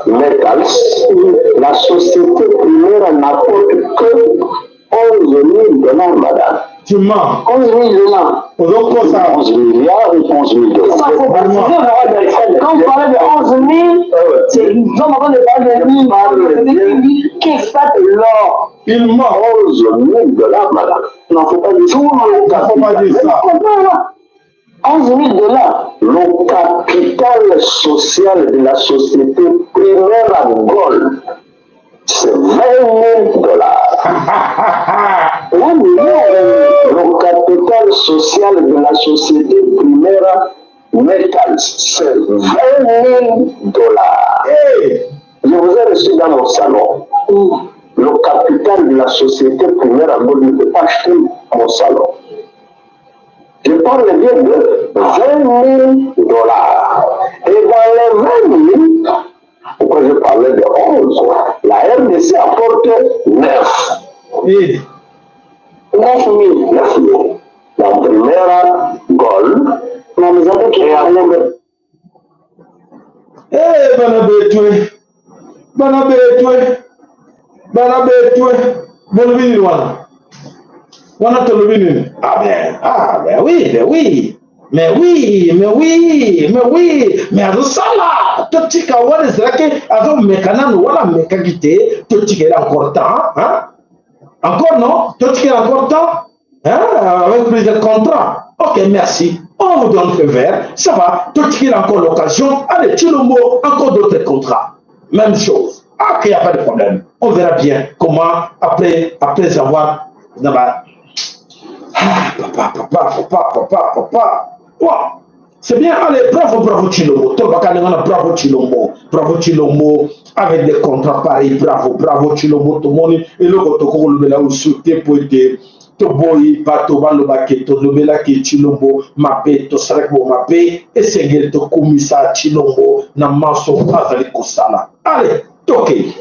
Metals, la société primaire n'apporte que 11 000 $, madame. Tu mens. 11 000 $. Donc, quoi ça? 11 milliards ou 11 000 $? Ça, faut préciser, quand vous parlez de 11 000, c'est nous sommes en train de parler de 1000 qui exploitent l'or. Il ment. 11 000 $, madame. Non, faut pas dire ça. Il ne faut pas dire ça. 11 000 $. Le capital social de la société primaire à Gold, c'est 20 000 $. Le capital social de la société primaire Metals, c'est 20 000 $. Hey. Je vous ai reçu dans mon salon. Le capital de la société primaire à Gold ne peut pas acheter mon salon. Je parle bien de 20 000 $. Et dans les 20 000, pourquoi je parlais de 11, la RDC apporte 9. Hey. 9 000. 9 000. La première Gold, mais nous avons créé un nombre. Eh, Banabetwe. Banabetwe. Banabetwe. Bonville, voilà. Voilà ton venu. Ah ben oui, ben oui. Mais oui, mais oui, mais oui. Mais à ça là, tu t'es qu'à voir les raquettes, à ton mécanisme, voilà, mécanité, tu t'es encore temps, hein? Encore non? Tu t'es encore temps? Hein? Avec plusieurs contrats. Ok, merci. On vous donne le vert, ça va. Tu t'es encore l'occasion. Allez, tu le mot, encore d'autres contrats. Même chose. Ah, qu'il n'y a pas de problème. On verra bien comment, après avoir. Papa. Wow. C'est bien, allez, bravo Chilombo. Bravo Chilombo, avec des contrats pareils, bravo Chilombo, tout le monde. Et le protocole, le là où sauter pour aider. Toboy, Batoba, le baquet, le bela qui Chilombo, Mapé, to Sareko, Mapé, et c'est guère to Kumisa Chilombo, Namaso, Azali Kosala. Allez, toquez.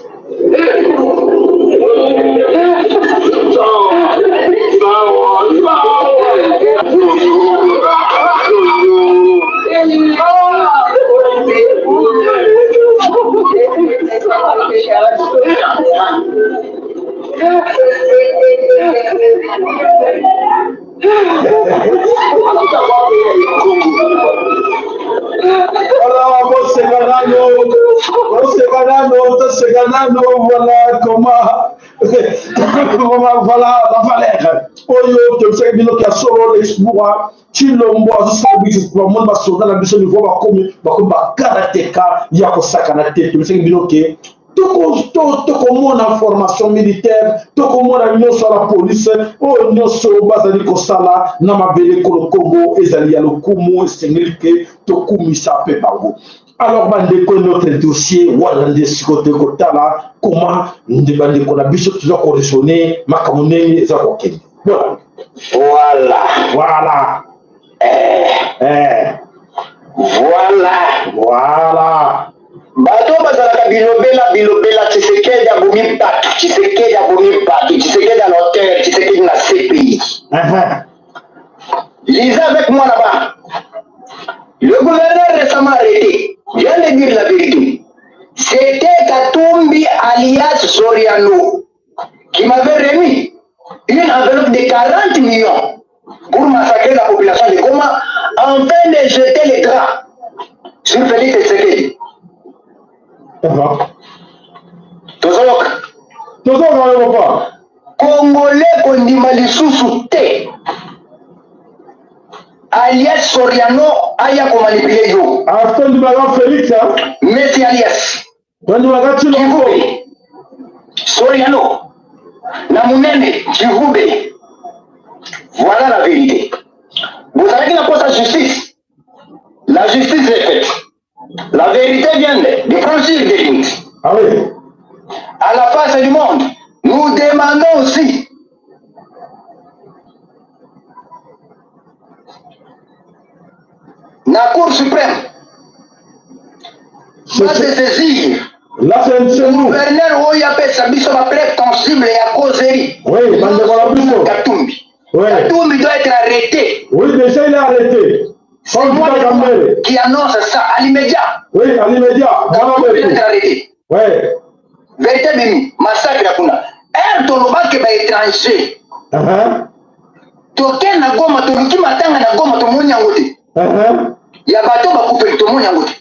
Voilà comment voilà la valeur. Oyo, tu sais bien qu'il y a solo l'espoir. Chilombo, je monde va sauver la mission niveau comme karateka, il y a que ça kana tête. Tu sais bien que tout comme information militaire, tout comme on sur la police, oh non sur bazali kosala, na mabele ko Congo, ezali ya lokumu, esengilike, to kumisa pe bango. Alors, notre dossier, comment on a besoin de correctionner, voilà. Voilà. Bato bazalaka bilobela Tshisekedi abomi partout, Tshisekedi à l'hôtel, Tshisekedi na CPI. Lisez avec moi là-bas. Le gouverneur récemment arrêté. viens de dire la vérité. C'était Katumbi alias Soriano qui m'avait remis une enveloppe de 40 millions pour massacrer la population de Goma en train de jeter les draps sur Félix Tshisekedi. Congolais kondima lisusu te alias Soriano aya ko manipuler yo. Félix, hein? Messi alias Kivube Soriano na Munene Kivube. Voilà la vérité. Vous savez qu'il n'a pas sa justice. La justice est faite. La vérité vient de franchir des limites. Ah oui. À la face du monde, nous demandons aussi la Cour suprême va se saisir. Là, c'est le gouverneur Oyape Sabiso va preuve tangible et à causerie. Oui, Katumbi. Oui. Katumbi doit être arrêté. Oui, déjà il est arrêté. C'est moi qui annonce ça à l'immédiat. Oui, à l'immédiat. Katumbi doit être arrêté. Oui. Vérité Bimi, massacre à Kuna. Toloba ke ba étranger. Toke na Goma, toluki matanga na Goma tomoni yango te. Ya bato bakufeli tomoni yango te.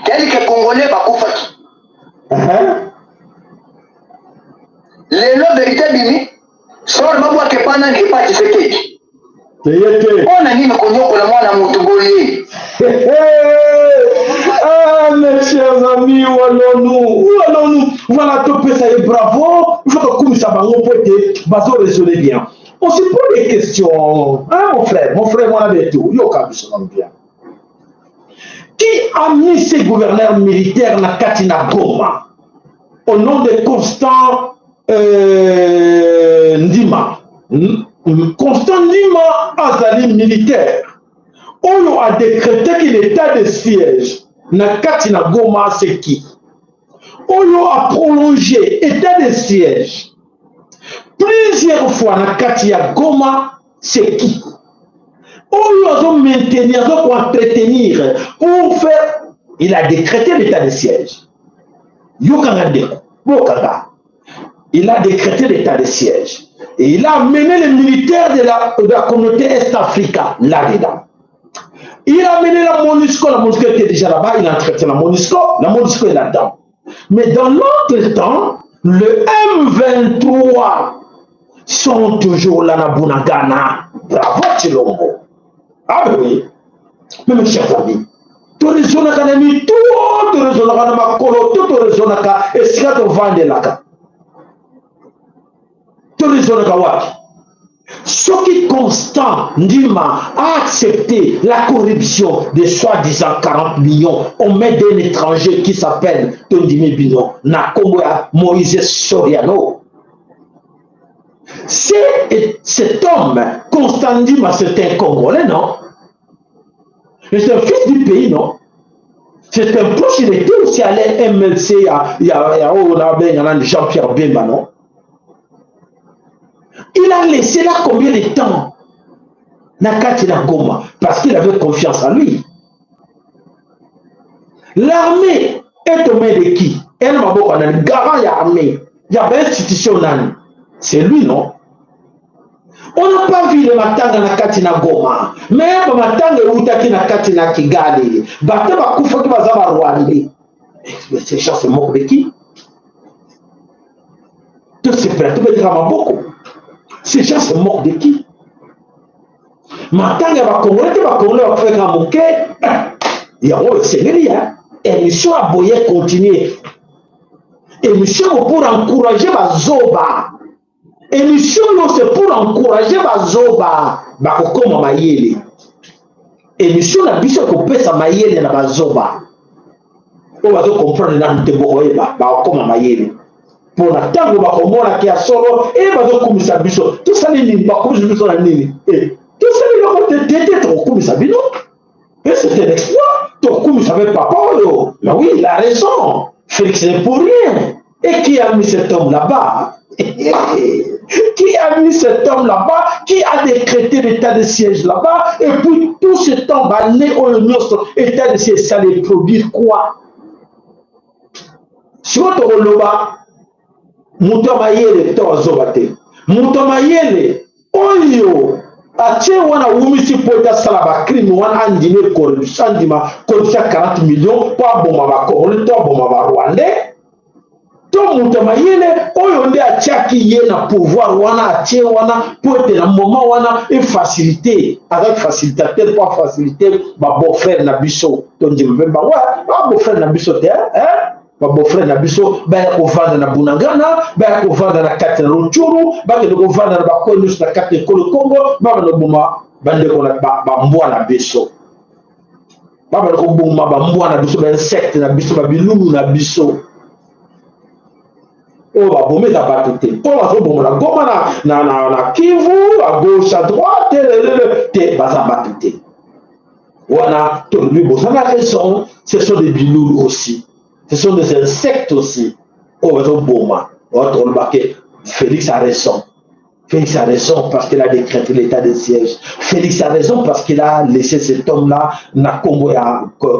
Quelques Congolais bakufaki. Lelo vérité Bimi, sor mabwa ke pana ni pa Tshisekedi. On nini konyokola mwana mutu boye. Ah, mes chers amis, où allons-nous? Voilà, tout ça est bravo. Il faut que comme ça va reporter, bazo résoudre bien. On se pose des questions. Hein, mon frère, moi avec tout. Yo, bien. Qui a mis ces gouverneurs militaires na Katina Goma au nom de Constant Ndima? Constant Ndima Azali militaire. On a décrété que l'état de siège na Katina Goma c'est qui? On a prolongé l'état de siège plusieurs fois na Katina Goma c'est qui? On a maintenir, pour entretenir, pour faire. Il a décrété l'état de siège. Il a décrété l'état de siège. Et il a amené les militaires de la communauté Est-Africa là-dedans. Il a amené la MONUSCO était déjà là-bas, il a traité la MONUSCO est là-dedans. Mais dans l'autre temps, le M23 sont toujours là dans Bunagana. Bravo Chilombo. Ah oui. Mais mes chers amis, tout le monde a mis tout le monde a tout le monde a est-ce qu'il y a de vendre là-bas? Tout le monde a ce qui constant, Ndima a accepté la corruption de soi-disant 40 millions au maître d'un étranger qui s'appelle Tondimi Bino, Nakomoya Moïse Soriano. Cet homme, Constant Ndima, c'est un Congolais, non? C'est un fils du pays, non? C'est un proche, il était aussi à l'MLC, il y a Jean-Pierre Bemba, non? Il a laissé là combien de temps? Nakatina Goma, parce qu'il avait confiance en lui. L'armée est aux mains de qui? Elle m'a beaucoup dit, garant il y a armée, il y a une institution. C'est lui, non? On n'a pas vu le matanga Nakatina Goma, mais le matanga Outaki Nakatina Kigali, Bata Bakufa qui va avoir Rwandais. Ces gens se moquent de qui? Tout se prête, tout le drame beaucoup. Ces gens se moquent de qui? Matanga va Congolais va faire un moquet. Il y a un Sénégal. Émission à Boyer continuer. Émission pour encourager ma Zoba. Émission c'est pour encourager ma Zoba. Bakokoma Mayele. Émission la biso ko pesa Mayele na Bazoba. On va comprendre dans le Tebokoeba. Bakokoma Mayele. Pour la table bakomona qui a solo et bazokomisa biso. Tout ça les lignes bakomisa biso na nini. Tout ça les gens t'étais trop komisa bino. Et c'était l'exploit. Tokoum savait pas Paulo. Mais oui, il a raison. Félix n'est pour rien. Et qui a mis cet homme là-bas? Qui a mis cet homme là-bas? Qui a décrété l'état de siège là-bas? Et puis tout ce temps, l'état de siège, ça allait produire quoi? Si vous avez Moutomayele, Moutomayele, Oyo, Ache wana wumisi pota salaba crime wana andine corruption 40 millions pour bomba ba Congolais to bomba ba Rwandais to Moutomayele oyo nde achaki ye na pouvoir wana ache wana pote na moment wana et faciliter avec facilitateur pour faciliter ba beau frère na biso to ndimbe ba wa ba beau frère na biso te ba beau frère na biso ba ko vanda na Bunagana ba ko vanda na kati na Rutshuru ba ko vanda na ba konus na kati na Kongo ba no buma bande ko na ba mbwa na biso ba ko buma ba mbwa na biso ba insecte na biso ba bilulu na biso o ba bomé da batute o ba so bomona goma na Kivu à gauche à droite te ba za batute wana to lui bosana raison ce sont des bilulu aussi. Ce sont des insectes aussi. Oh, Félix a raison. Félix a raison parce qu'il a décrété l'état de siège. Félix a raison parce qu'il a laissé cet homme-là, Nakombo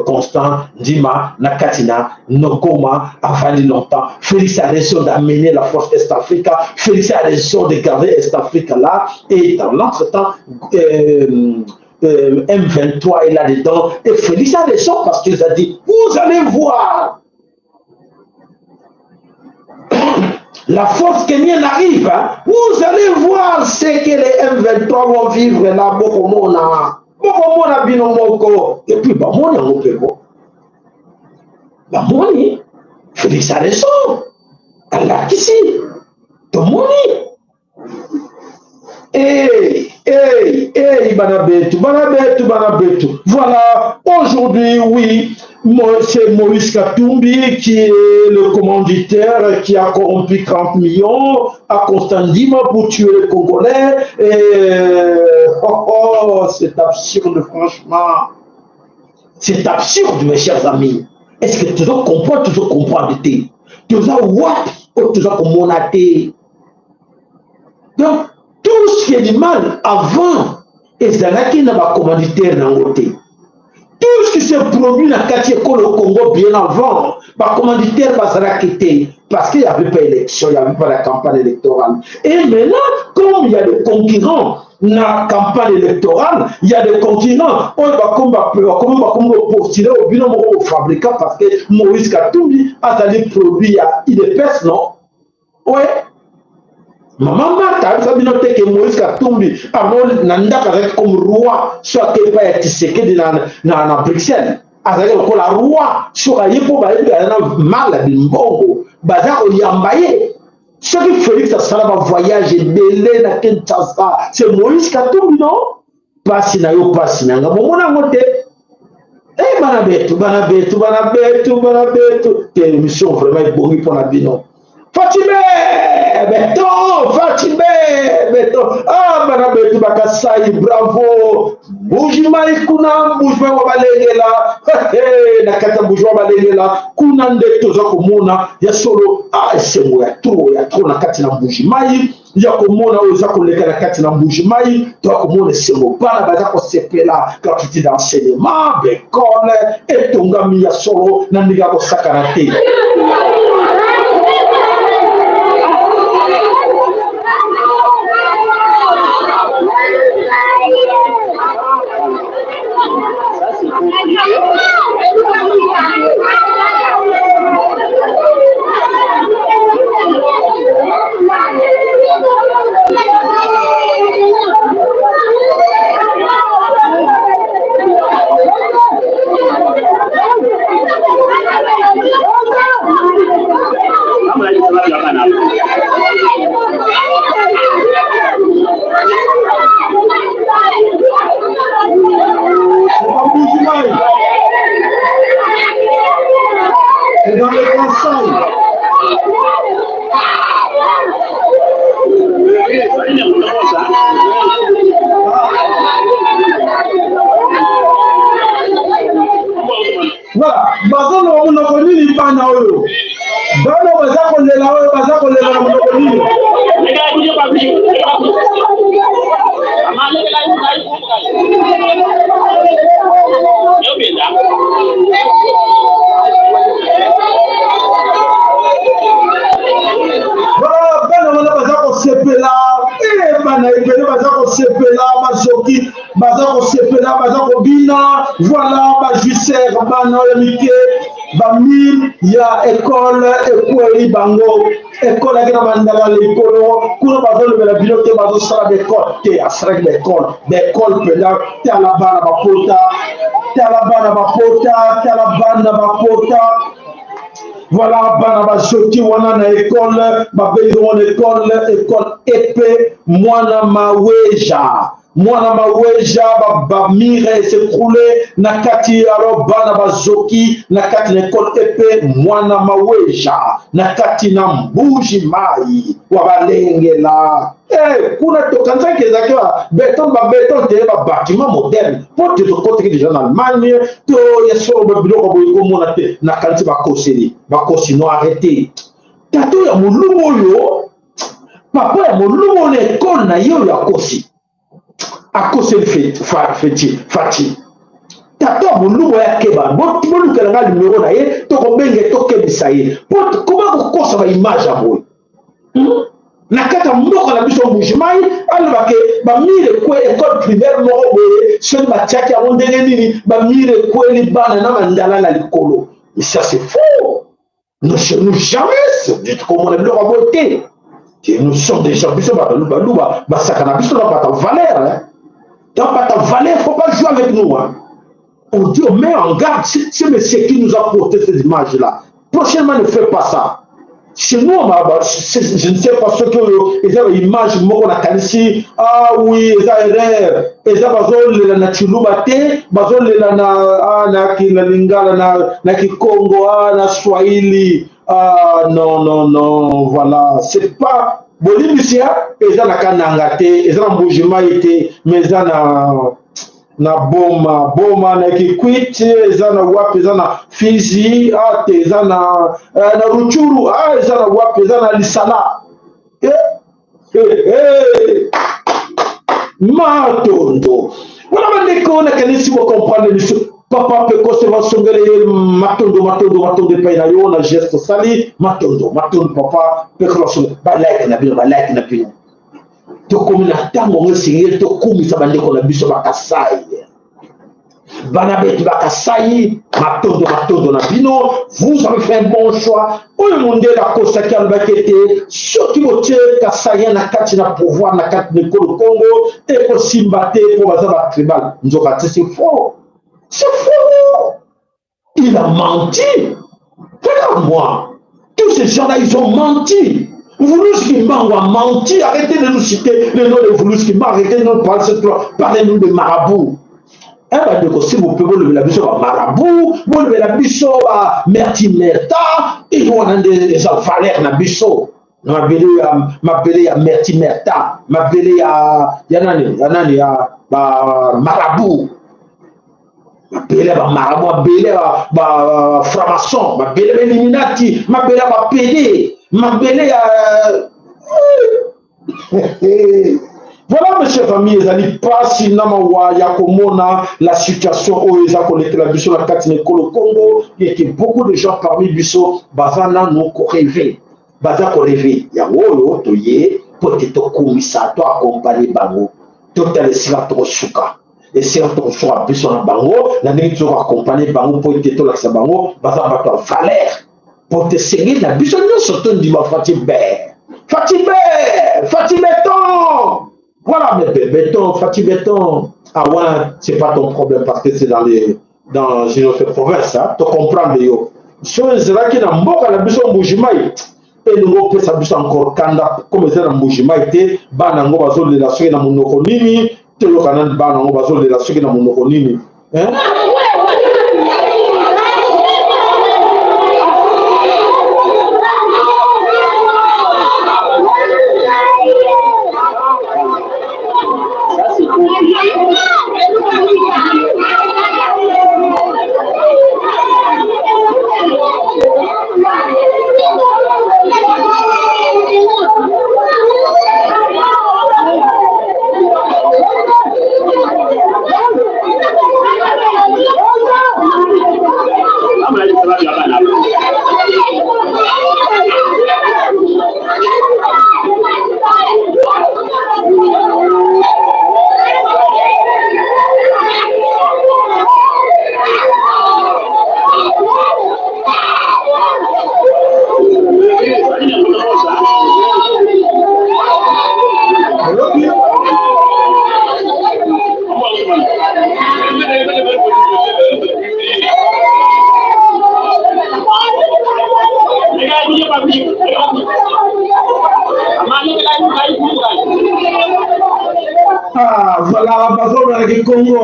Constant, Dima, Nakatina, Nokoma, avant longtemps. Félix a raison d'amener la force Est-Africa. Félix a raison de garder Est-Africa là. Et dans l'entretemps, M23 est là-dedans. Et Félix a raison parce qu'il a dit, vous allez voir. La force kenyenne arrive, hein? Vous allez voir ce que les M23 vont vivre là, Bokomona binomoko, et puis Bamoni en Opébo. Bamoni, Félix a raison. Allah ici, Tomoni. Banabetu. Voilà, aujourd'hui, oui, c'est Moïse Katumbi qui est le commanditaire qui a corrompu 30 millions à Constantima pour tuer les Congolais. C'est absurde, franchement. C'est absurde, mes chers amis. Est-ce que tu dois comprendre, tu dois what, tu dois comprendre. Donc, tout ce qui est du mal avant, et c'est là qu'il n'y a pas de commanditaire dans le côté. Tout ce qui s'est produit dans le quartier Congo bien avant, le commanditaire va s'arrêter parce qu'il n'y avait pas d'élection, il n'y avait pas de campagne électorale. Et maintenant, comme il y a des concurrents dans la campagne électorale, il y a des concurrents, on va postuler au bilan au fabricant parce que Moïse Katumbi a des produits, il est pèse, non? Ouais. Maman Martha, vous savez noter que Moïse Katumbi a nandaka comme roi, soit qu'il pas être séqué dans Bruxelles. Avec le roi, sur un yépo, mal à Bimbongo, Bazar Yambaye. Ce qui Félix a va voyager, belé na Kinshasa, c'est Moïse Katumbi, non? Pas si na yo, pas si na mon amote. Eh, Banabetu. Quelle émission vraiment bonne pour la binon. Beto. Ah, Banabetu Bakasai, bravo. Boujimai kuna, boujma wabalengela. Nakata boujma wabalengela. Kuna ndeto za kumona, ya solo. Ah, semo ya trop na kati na boujimai. Ya kumona, oza koleka na kati na boujimai. Toa kumona semo bana, baza ko sepela. Gratuité d'enseignement, bécole, et tongami ya solo, nandiga ko sakarate. Voilà, bazon no monokoni ni bana oyo. Bana bazako lela oyo bazako lela na monokoni. Voilà, Jusser, Bamir, ya école, école, bango, école, la mandala, l'école, pour le la bilote, bazo sera d'école, t'es à sera d'école, t'es à la barre, t'es à la barre, voilà, bana soti wana na école, babeli école épée, mwana maweja. Mwana maweja bamire s'écroulé na kati alors bana bazoki na kati na école épée mwana maweja na kati na mbuji mai wa balengela kuna tokanza kezaka béton te ba bâtiment moderne pour te côté déjà en Allemagne to yeso ba biloko boyiko mona te na kanti ba kosi no arrêter tato ya mulumo yo papa ya mulumo na école na yo ya kosi à cause de Fati. Tato mulumo ya keba, bolu kelanga numéro na ye, to kombenge to kebisa ye. Comment ko ça va image à boy? Na kata moko na biso mujimai, alba ke ba mire ko école primaire moko boye, seul matiaki a ondenge nini, ba mire ko li bana na mandala la likolo. Mais ça c'est faux. Nous jamais dit comme on a le raboté. Nous sommes des gens, biso ba sakana biso na pas valeur hein. Dans ta valeur, il ne faut pas jouer avec nous. Hein. On dit, on met en garde, c'est monsieur qui nous a porté cette image-là. Prochainement, ne fais pas ça. Chez nous, je ne sais pas ce que ils ont une image, on a ici, ah oui, ils ont erreur. Ils ont la Chulubate, na Kikongo, na Swahili. Ah non, voilà. C'est pas. Bolivia, ils ont la kanangate, ils ont un bougement été, mais ils ont na boma na kikwit, ils ont na wap, ils ont na Fizi, ils ont na Ruchuru, ils ont na wap, ils ont na Lisala. Matondo. Voilà, on a kanisi pour comprendre les papa peut conserver matondo paina yo na geste sali matondo papa peut conserver balak na bino to komina tango ngesinger to kumisa bandeko na biso bakasai bana betu bakasai matondo na bino vous avez fait un bon choix oyo monde la kosa ki albakete soki botie kasai na kati na pouvoir na kati de Congo et pour simbate pour bazaba tribal nzoka c'est faux. C'est faux. Il a menti. Regarde-moi. Tous ces gens-là, ils ont menti. Voulouskimba a menti. Arrêtez de nous citer le nom de Voulouskimba. Arrêtez de nous parler de marabout. Si vous pouvez lever la biso à marabout, vous levez la biso à mertimerta, et vous avez des valeurs na biso. M'appeler à mertimerta, m'appeler à yanani à marabout. Mabele ba marabout, mabele ba franc-maçon, mabele ba Illuminati, mabele ba PD, mabele Voilà mes chers amis, les amis, pas si namawa yakomona la situation où ils ont connecté la biso la carte Kolo Congo, il y a beaucoup de gens parmi biso bazana non ko rêver, baza ko rêver. Ya wolo to ye peut-être komisa to accompagner bango, to telesira to suka. Et si on trouve sur biso na bango, la nini to accompagner bango pour te to la bango, baza ba to valeur pour te seguir la biso non surtout dit ma Fatibé ton. Voilà, mais béton, béton. Ah ouais, c'est pas ton problème parce que c'est dans une autre province, hein. Tu comprends, yo. Chose là qui n'a pas la biso mbujimai. Et nous peut ça biso encore kanda comme ça na mbujimai te, bana ngo bazo de la soki na munoko nini, te lo kanan bana ngo bazo de la soki na munoko nini. Hein? Ah, voilà, le Congo,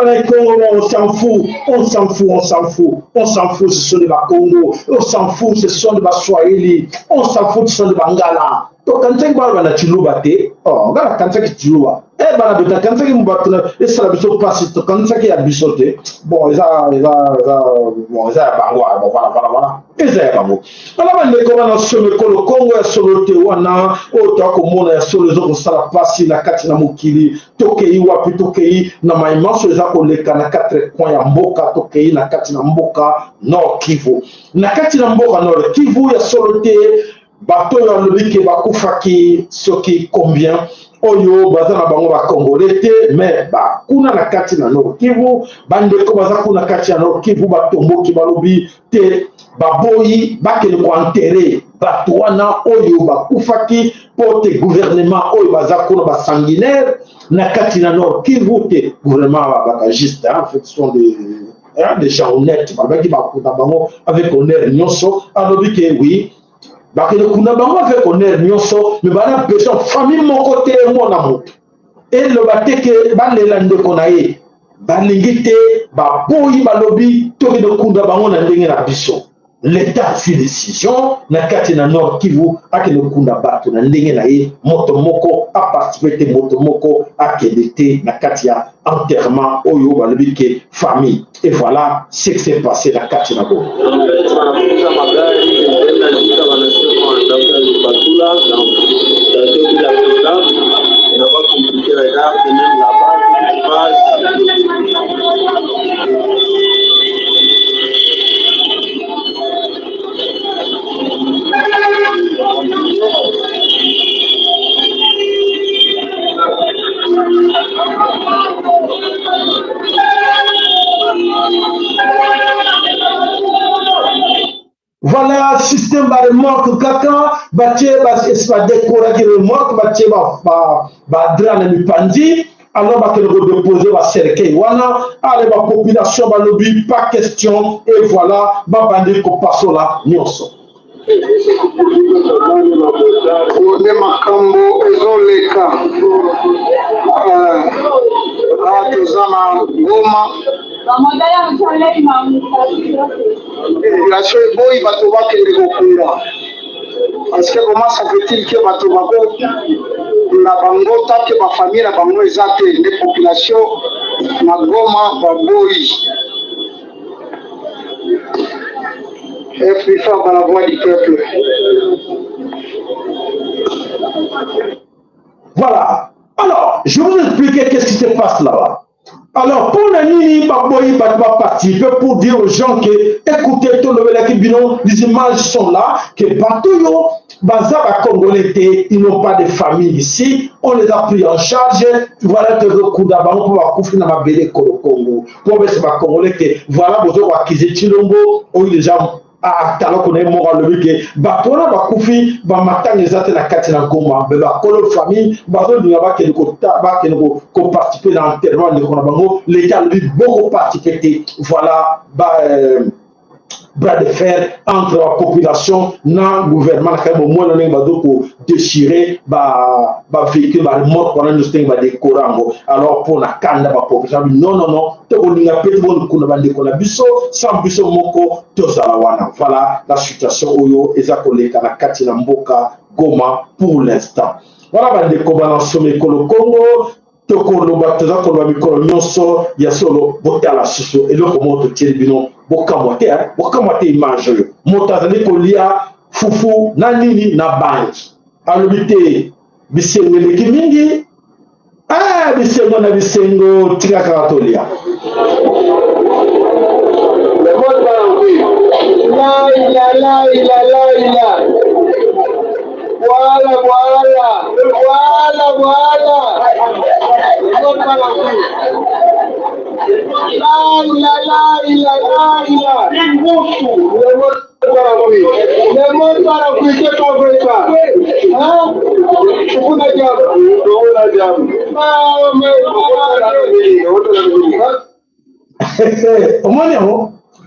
le Congo, on s'en fout, on s'en fout, on s'en fout, on s'en fout, ce sont des Congo, on s'en fout, ce sont des Swahili, on s'en fout, ce sont des Bangala. Donc, quand tu vas à Chilouba, oh, regarde, quand tu vas à Chilouba, eh, ben, quand tu vas et ça la biso passe, quand tu vas à Bissoté, bon, ils ont, voilà. Ezayabamo. Alors, les commandes sur le Congo, sur le Tewana, autant que mon sur les autres, ça la passe, la Katina Mukili, Tokei, Wapi Tokei, na maïman sur les akoleka, na 4 coins à Mboka, Tokei, na Katina Mboka, Nord Kivu. Na Katina Mboka, Nord Kivu, il y a sur le Té, bateau, il y a le Biki, Bakufaki, ce qui combien. Oyo bazana bango ba Congolais mais ba kuna na kati na Nord Kivu bande ko baza kuna kati na Nord Kivu ba tombo ki balobi te baboyi ba ke ko enterrer bato wana oyo ba kufaki pote gouvernement oyo baza kuna ba sanguinaire na kati na Nord Kivu te gouvernement ba juste en fait sont des gens honnêtes ba ki ba kuta bango avec honneur nyonso alobi ke oui. Bakele kuna bango avec honneur nyonso mais bana besoin famille mon côté mon amour et le bateke balela ndeko na ye balingi te baboyi balobi toki de kunda bango na ndenge na biso l'état fait décision na kati na Nord Kivu akele kunda bato na ndenge na ye moto moko a participé te moto moko akele te na kati ya enterrement oyo balobi ke famille et voilà ce qui s'est passé na kati na bo. Voilà, système de remorque, kaka, batie, ba décorer le remorque, batie, ba drane mi pandi, alors ba que le reposer, ba cercueil, voilà, allez, ba population, ba lobby, pas question, et voilà, ba bandi ko passo là, nyonso. Ode makambo ezoleka tozana Goma population eboyi bato bakende kokunda parce que comment ça fait-il que bato bako na bango take bafamille na bango eza te nde population na Goma baboyi et plus fort dans la voix du peuple. Voilà. Alors, je vais vous expliquer qu'est-ce qui se passe là-bas. Alors, pour la nuit, Baboyi va participer pour dire aux gens que, écoutez, tout le monde, les images sont là, que Batoyo, Bazaba Congolais, ils n'ont pas de famille ici, on les a pris en charge, voilà que le coup d'abord pour la couper dans ma belle Congo. Pour les Congolais, voilà, vous avez acquis Chilombo, où les gens a talo ko ne mo ga lobi ke ba pona ba kufi ba matanga ezate na kati na Goma be ba kolo famille ba zo dinga ba ke ko ta ba ke ko participer dans l'enterrement de kona bango l'état lui beaucoup participer voilà ba bras de fer entre la population na gouvernement na mo mo na ba do ko déchirer ba véhicule ba mort pendant nous sting ba de korango alors pour la kanda ba population non to ko linga pete bon ko na bande ko na biso sans biso moko to sala wana voilà la situation oyo ezakoleka na kati na mboka Goma pour l'instant voilà bande ko balancer ko le Congo tokoloba tozakoloba mikolo nyonso ya solo botala susu eloko moto tieli bino bokamwa te image oyo moto azali kolia fufu na nini na banki alobi te bisengo eleki mingi bisengo na bisengo tika kaka tolia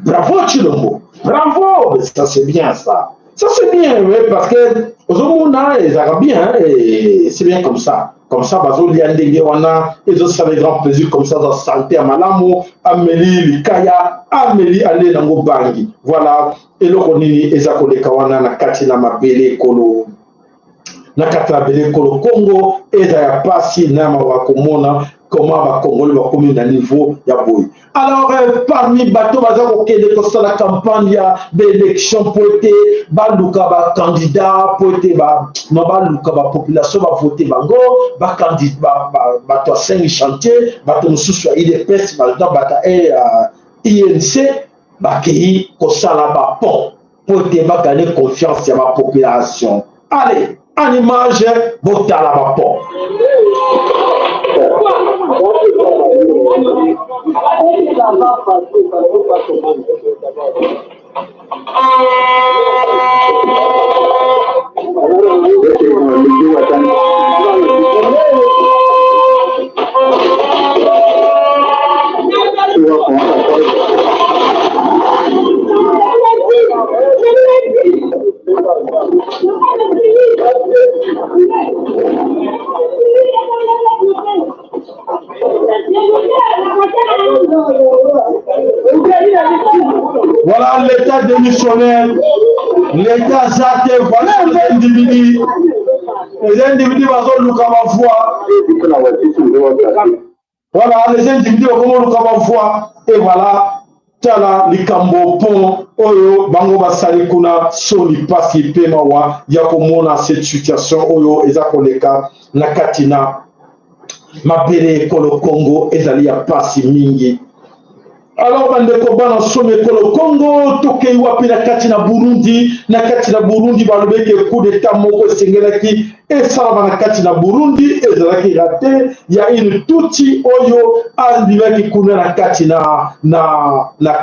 Bravo Chilombo, bravo, ça c'est bien ça. Ça c'est bien, oui, parce que aux Omona, les Arabiens, et c'est bien comme ça. Comme ça, Bazou Liandenge Wana, et autres, ça fait grand plaisir comme ça, dans la santé à Malamo, Amélie, Likaya, Amélie, Allé, Nango Bangi. Voilà, et le Ronini, Ezako de Kawana, Nakatina Mabele, Kolo. Nakata Bele Kolo Congo, Ezaya Pasi, Nama Wakomona, comment va Congo va commun à niveau Yaboui. Alors, parmi bateaux, de la campagne d'élection pour être Balouka candidat, pour être Balouka population va voter Bango, candidat, bateau 5 chantiers, bateau sous IDPS, bateau INC, Baki, Kosala pont, pour être gagner confiance à la population. Allez, en image, voter à la pont. Voilà l'état démissionnaire, l'état zaté, voilà les individus. Les individus vont nous voir. Voilà les individus vont nous voir. Et voilà, Tala, Likambo, Pont, Oyo, Bango Basali Kuna, Soli, Pasi, Pemawa, Yakomona, cette situation, Oyo, Ezakoleka, Nakatina, Mabere, Kolo Congo, Ezali, Pasi, Mingi. Alors, bandeko bana somme Kolo Congo, toke wapi na kati na Burundi, balobeke coup d'état moko sengelaki, et ça va na kati na Burundi, et zalaki raté, il y a une touti oyo, alibaki kuna na kati na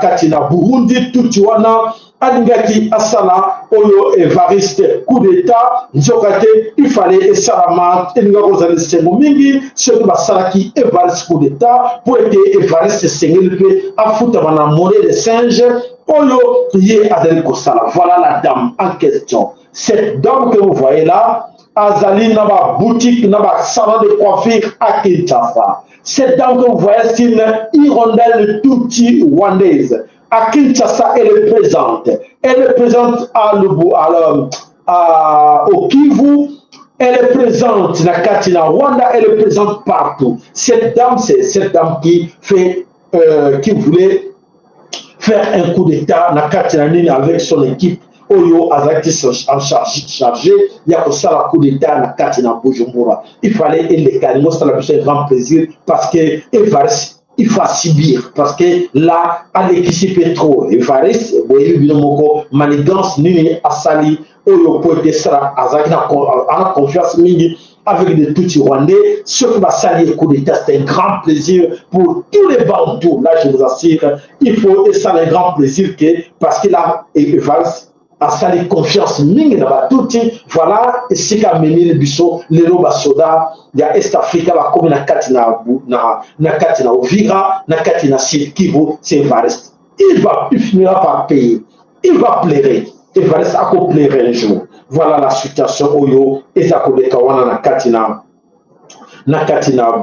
kati na Burundi, touti wana, alingaki asala oyo Evariste coup d'état, nzokate, il fallait esalama, elingako zali sengo mingi, ceux basalaki Evariste coup d'état, pour être Evariste sengelpe, afuta bana monnaie de singe, oyo yé azali kosala. Voilà la dame en question. Cette dame que vous voyez là, azali naba boutique, naba salon de coiffure à Kinshasa. Cette dame que vous voyez, c'est une hirondelle touti rwandaise. À Kinshasa, elle est présente. Elle est présente au Kivu. Elle est présente dans Katina Rwanda. Elle est présente partout. Cette dame, c'est cette dame qui fait, qui voulait faire un coup d'état dans Katina avec son équipe. Oyo Azaki chargé, il y a aussi un coup d'état dans Katina Bujumbura. Il fallait les calmer. Ça a fait un grand plaisir parce que il faut subir parce que là, à l'équipe trop, Evariste, manigance, Nini, Asali, Oyo, Poete, Sara, Azaki, en confiance, Mini, avec des tout Rwandais, ce qui va salir le coup d'état, c'est un grand plaisir pour tous les Bantous. Là, je vous assure, il faut, et ça, un grand plaisir parce que là, Evariste, à sali confiance mingi na batuti voilà et si ka meni le biso le loba soda ya Est Africa ba comme na katina na katina Uvira na katina Sud Kivu c'est Evariste il finira par payer il va pleurer Evariste a ko pleurer un jour voilà la situation oyo ezako de kawana na katina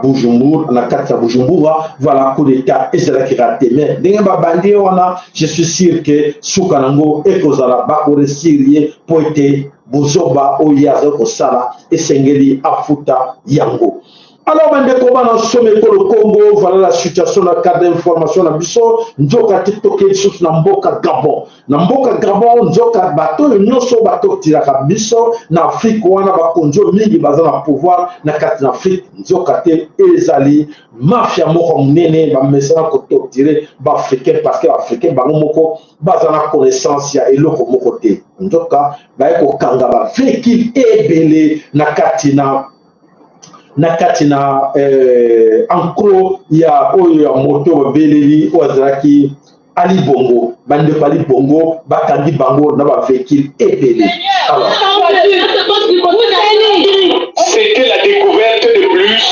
Bujumbura, voilà coup d'état et c'est là qui rate. Mais je suis sûr que Soukanango et Kozala Bakore Syrie pour être Buzoba Oyazo Kosala et Sengeli Afuta Yango. Alors, on sommet pour le Congo, voilà la situation, la carte d'information, la biso, njoka titoke sous na mboka Gabon. Na mboka Gabon, njoka bato, nyoso bato tiraka biso, na Afrique, wana bakonjo mingi baza na pouvoir, na kati na Afrique, njoka te ezali, mafia moko mnene, ba mesana koto tire, ba africain, parce que africain, ba moko, baza na connaissance ya eloko moko te. Njoka, ba eko kanga ba véhicule ebele, na kati na ankro ya oyo ya moto beleli ozaki Ali Bongo bande Ali Bongo bakandi bango na ba véhicule epele. Alors c'était la découverte de plus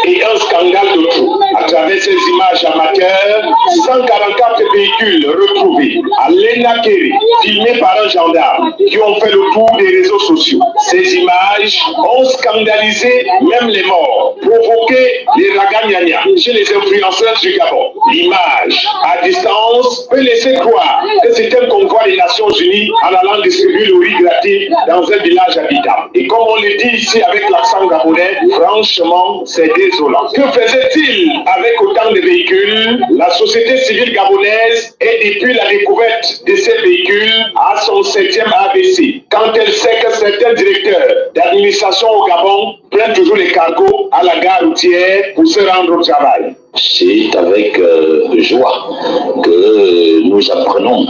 et un scandale de tout. À travers ces images amateurs, 144 véhicules retrouvés à Lenakeri, filmés par un gendarme, qui ont fait sociaux. Ces images ont scandalisé même les morts, provoqué les ragagnagnas chez les influenceurs du Gabon. L'image à distance peut laisser croire que c'est un convoi des Nations Unies en allant distribuer le riz gratuit dans un village habitant. Et comme on le dit ici avec l'accent gabonais, franchement, c'est désolant. Que faisait-il avec autant de véhicules? La société civile gabonaise est depuis la découverte de ces véhicules à son 7e ABC. Quand elle sait que certains directeurs d'administration au Gabon prennent toujours les cargos à la gare routière pour se rendre au travail. C'est avec joie que nous apprenons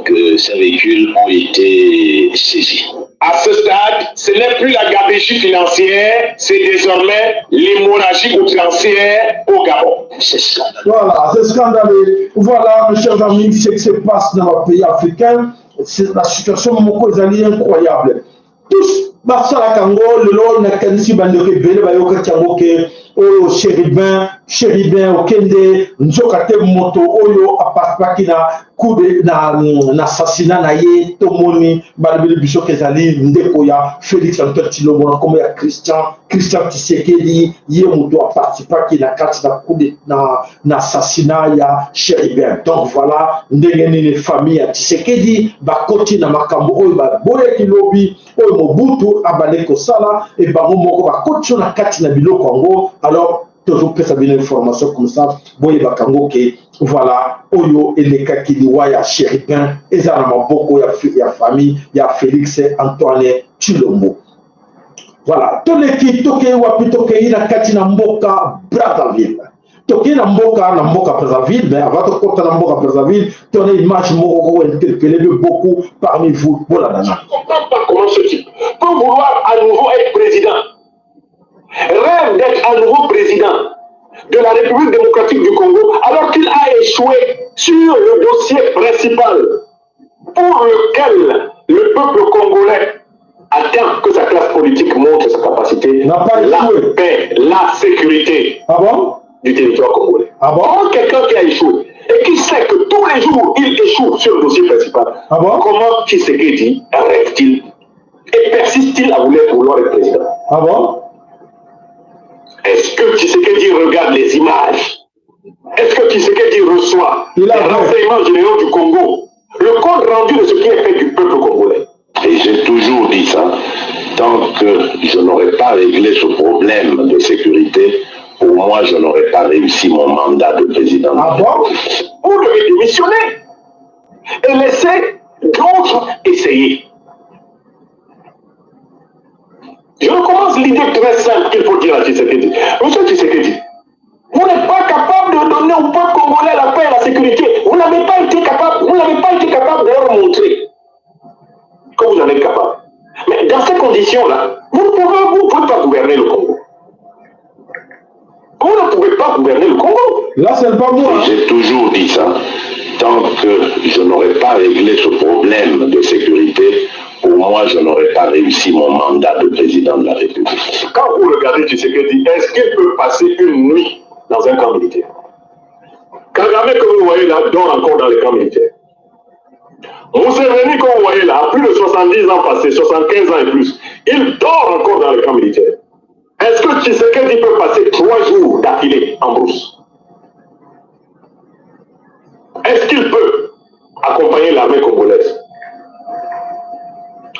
que ces véhicules ont été saisis. À ce stade, ce n'est plus la gabegie financière, c'est désormais l'hémorragie outrancière au Gabon. C'est scandaleux. Voilà, c'est scandaleux. Voilà, mes chers amis, ce qui se passe dans le pays africain, c'est la situation est incroyable. Tous, Barsala Kango, le long de la Kansi Bandeke, Bele Bayoka Tiamoke, Oyo Chéribin, Okende, Nzokate Moto, Oyo Apakina, Koude, na assassinat na ye, Tomoni, Balbele Bicho Kezali, Ndekoya, Félix Antoine Tilomona, comme ya Christian Tshisekedi, Ye Moto a participé qui na kati na Koude, na assassinat ya Chéribin. Donc voilà, Ndengeni les familles à Tshisekedi, Bakoti na Makambo, Oyo Baboye Kilobi, Oyo Mobutu, Abane Kosala, et Bango Moko, Bakoti na kati na Bilo Kongo. Alors, toujours que ça une information comme ça, Boye Bakango que voilà, Oyo et les Kakiliwa, ya Chéribin, et Zarama Boko, ya famille, ya Félix Antoine Tshilombo. Voilà, tous les qui toke wapi toke na Katina Mboka Brazzaville. Toke na Mboka Brazzaville, mais avant de compter na Mboka Brazzaville, ton image moko interpellé beaucoup parmi vous. Voilà, je ne comprends pas comment ce type peut vouloir à nouveau être président. Rêve d'être à nouveau président de la République démocratique du Congo alors qu'il a échoué sur le dossier principal pour lequel le peuple congolais attend que sa classe politique montre sa capacité, la paix, la sécurité du territoire congolais. Or, quelqu'un qui a échoué et qui sait que tous les jours il échoue sur le dossier principal, comment Tshisekedi rêve-t-il et persiste-t-il à vouloir être président? Est-ce que Tshisekedi regarde les images? Est-ce que Tshisekedi reçoit les renseignements généraux du Congo, le compte rendu de ce qui est fait du peuple congolais? Et j'ai toujours dit ça, tant que je n'aurai pas réglé ce problème de sécurité, pour moi, je n'aurai pas réussi mon mandat de président. Vous devez démissionner et laisser d'autres essayer. Je recommence l'idée très simple qu'il faut dire à Tshisekedi. Monsieur Tshisekedi, vous n'êtes pas capable de donner au peuple congolais la paix et la sécurité. Vous n'avez pas été capable de leur montrer que vous en êtes capable. Mais dans ces conditions-là, vous ne pouvez pas gouverner le Congo. Vous ne pouvez pas gouverner le Congo. Là, c'est pas moi. J'ai toujours dit ça. Tant que je n'aurai pas réglé ce problème de sécurité, pour moi, je n'aurais pas réussi mon mandat de président de la République. Quand vous regardez Tshisekedi, est-ce qu'il peut passer une nuit dans un camp militaire? Kagame que vous voyez là dort encore dans les camps militaires. Museveni que vous voyez là, a plus de 70 ans passés, 75 ans et plus, il dort encore dans les camps militaires. Est-ce que Tshisekedi peut passer 3 jours d'affilée en brousse? Est-ce qu'il peut accompagner l'armée congolaise?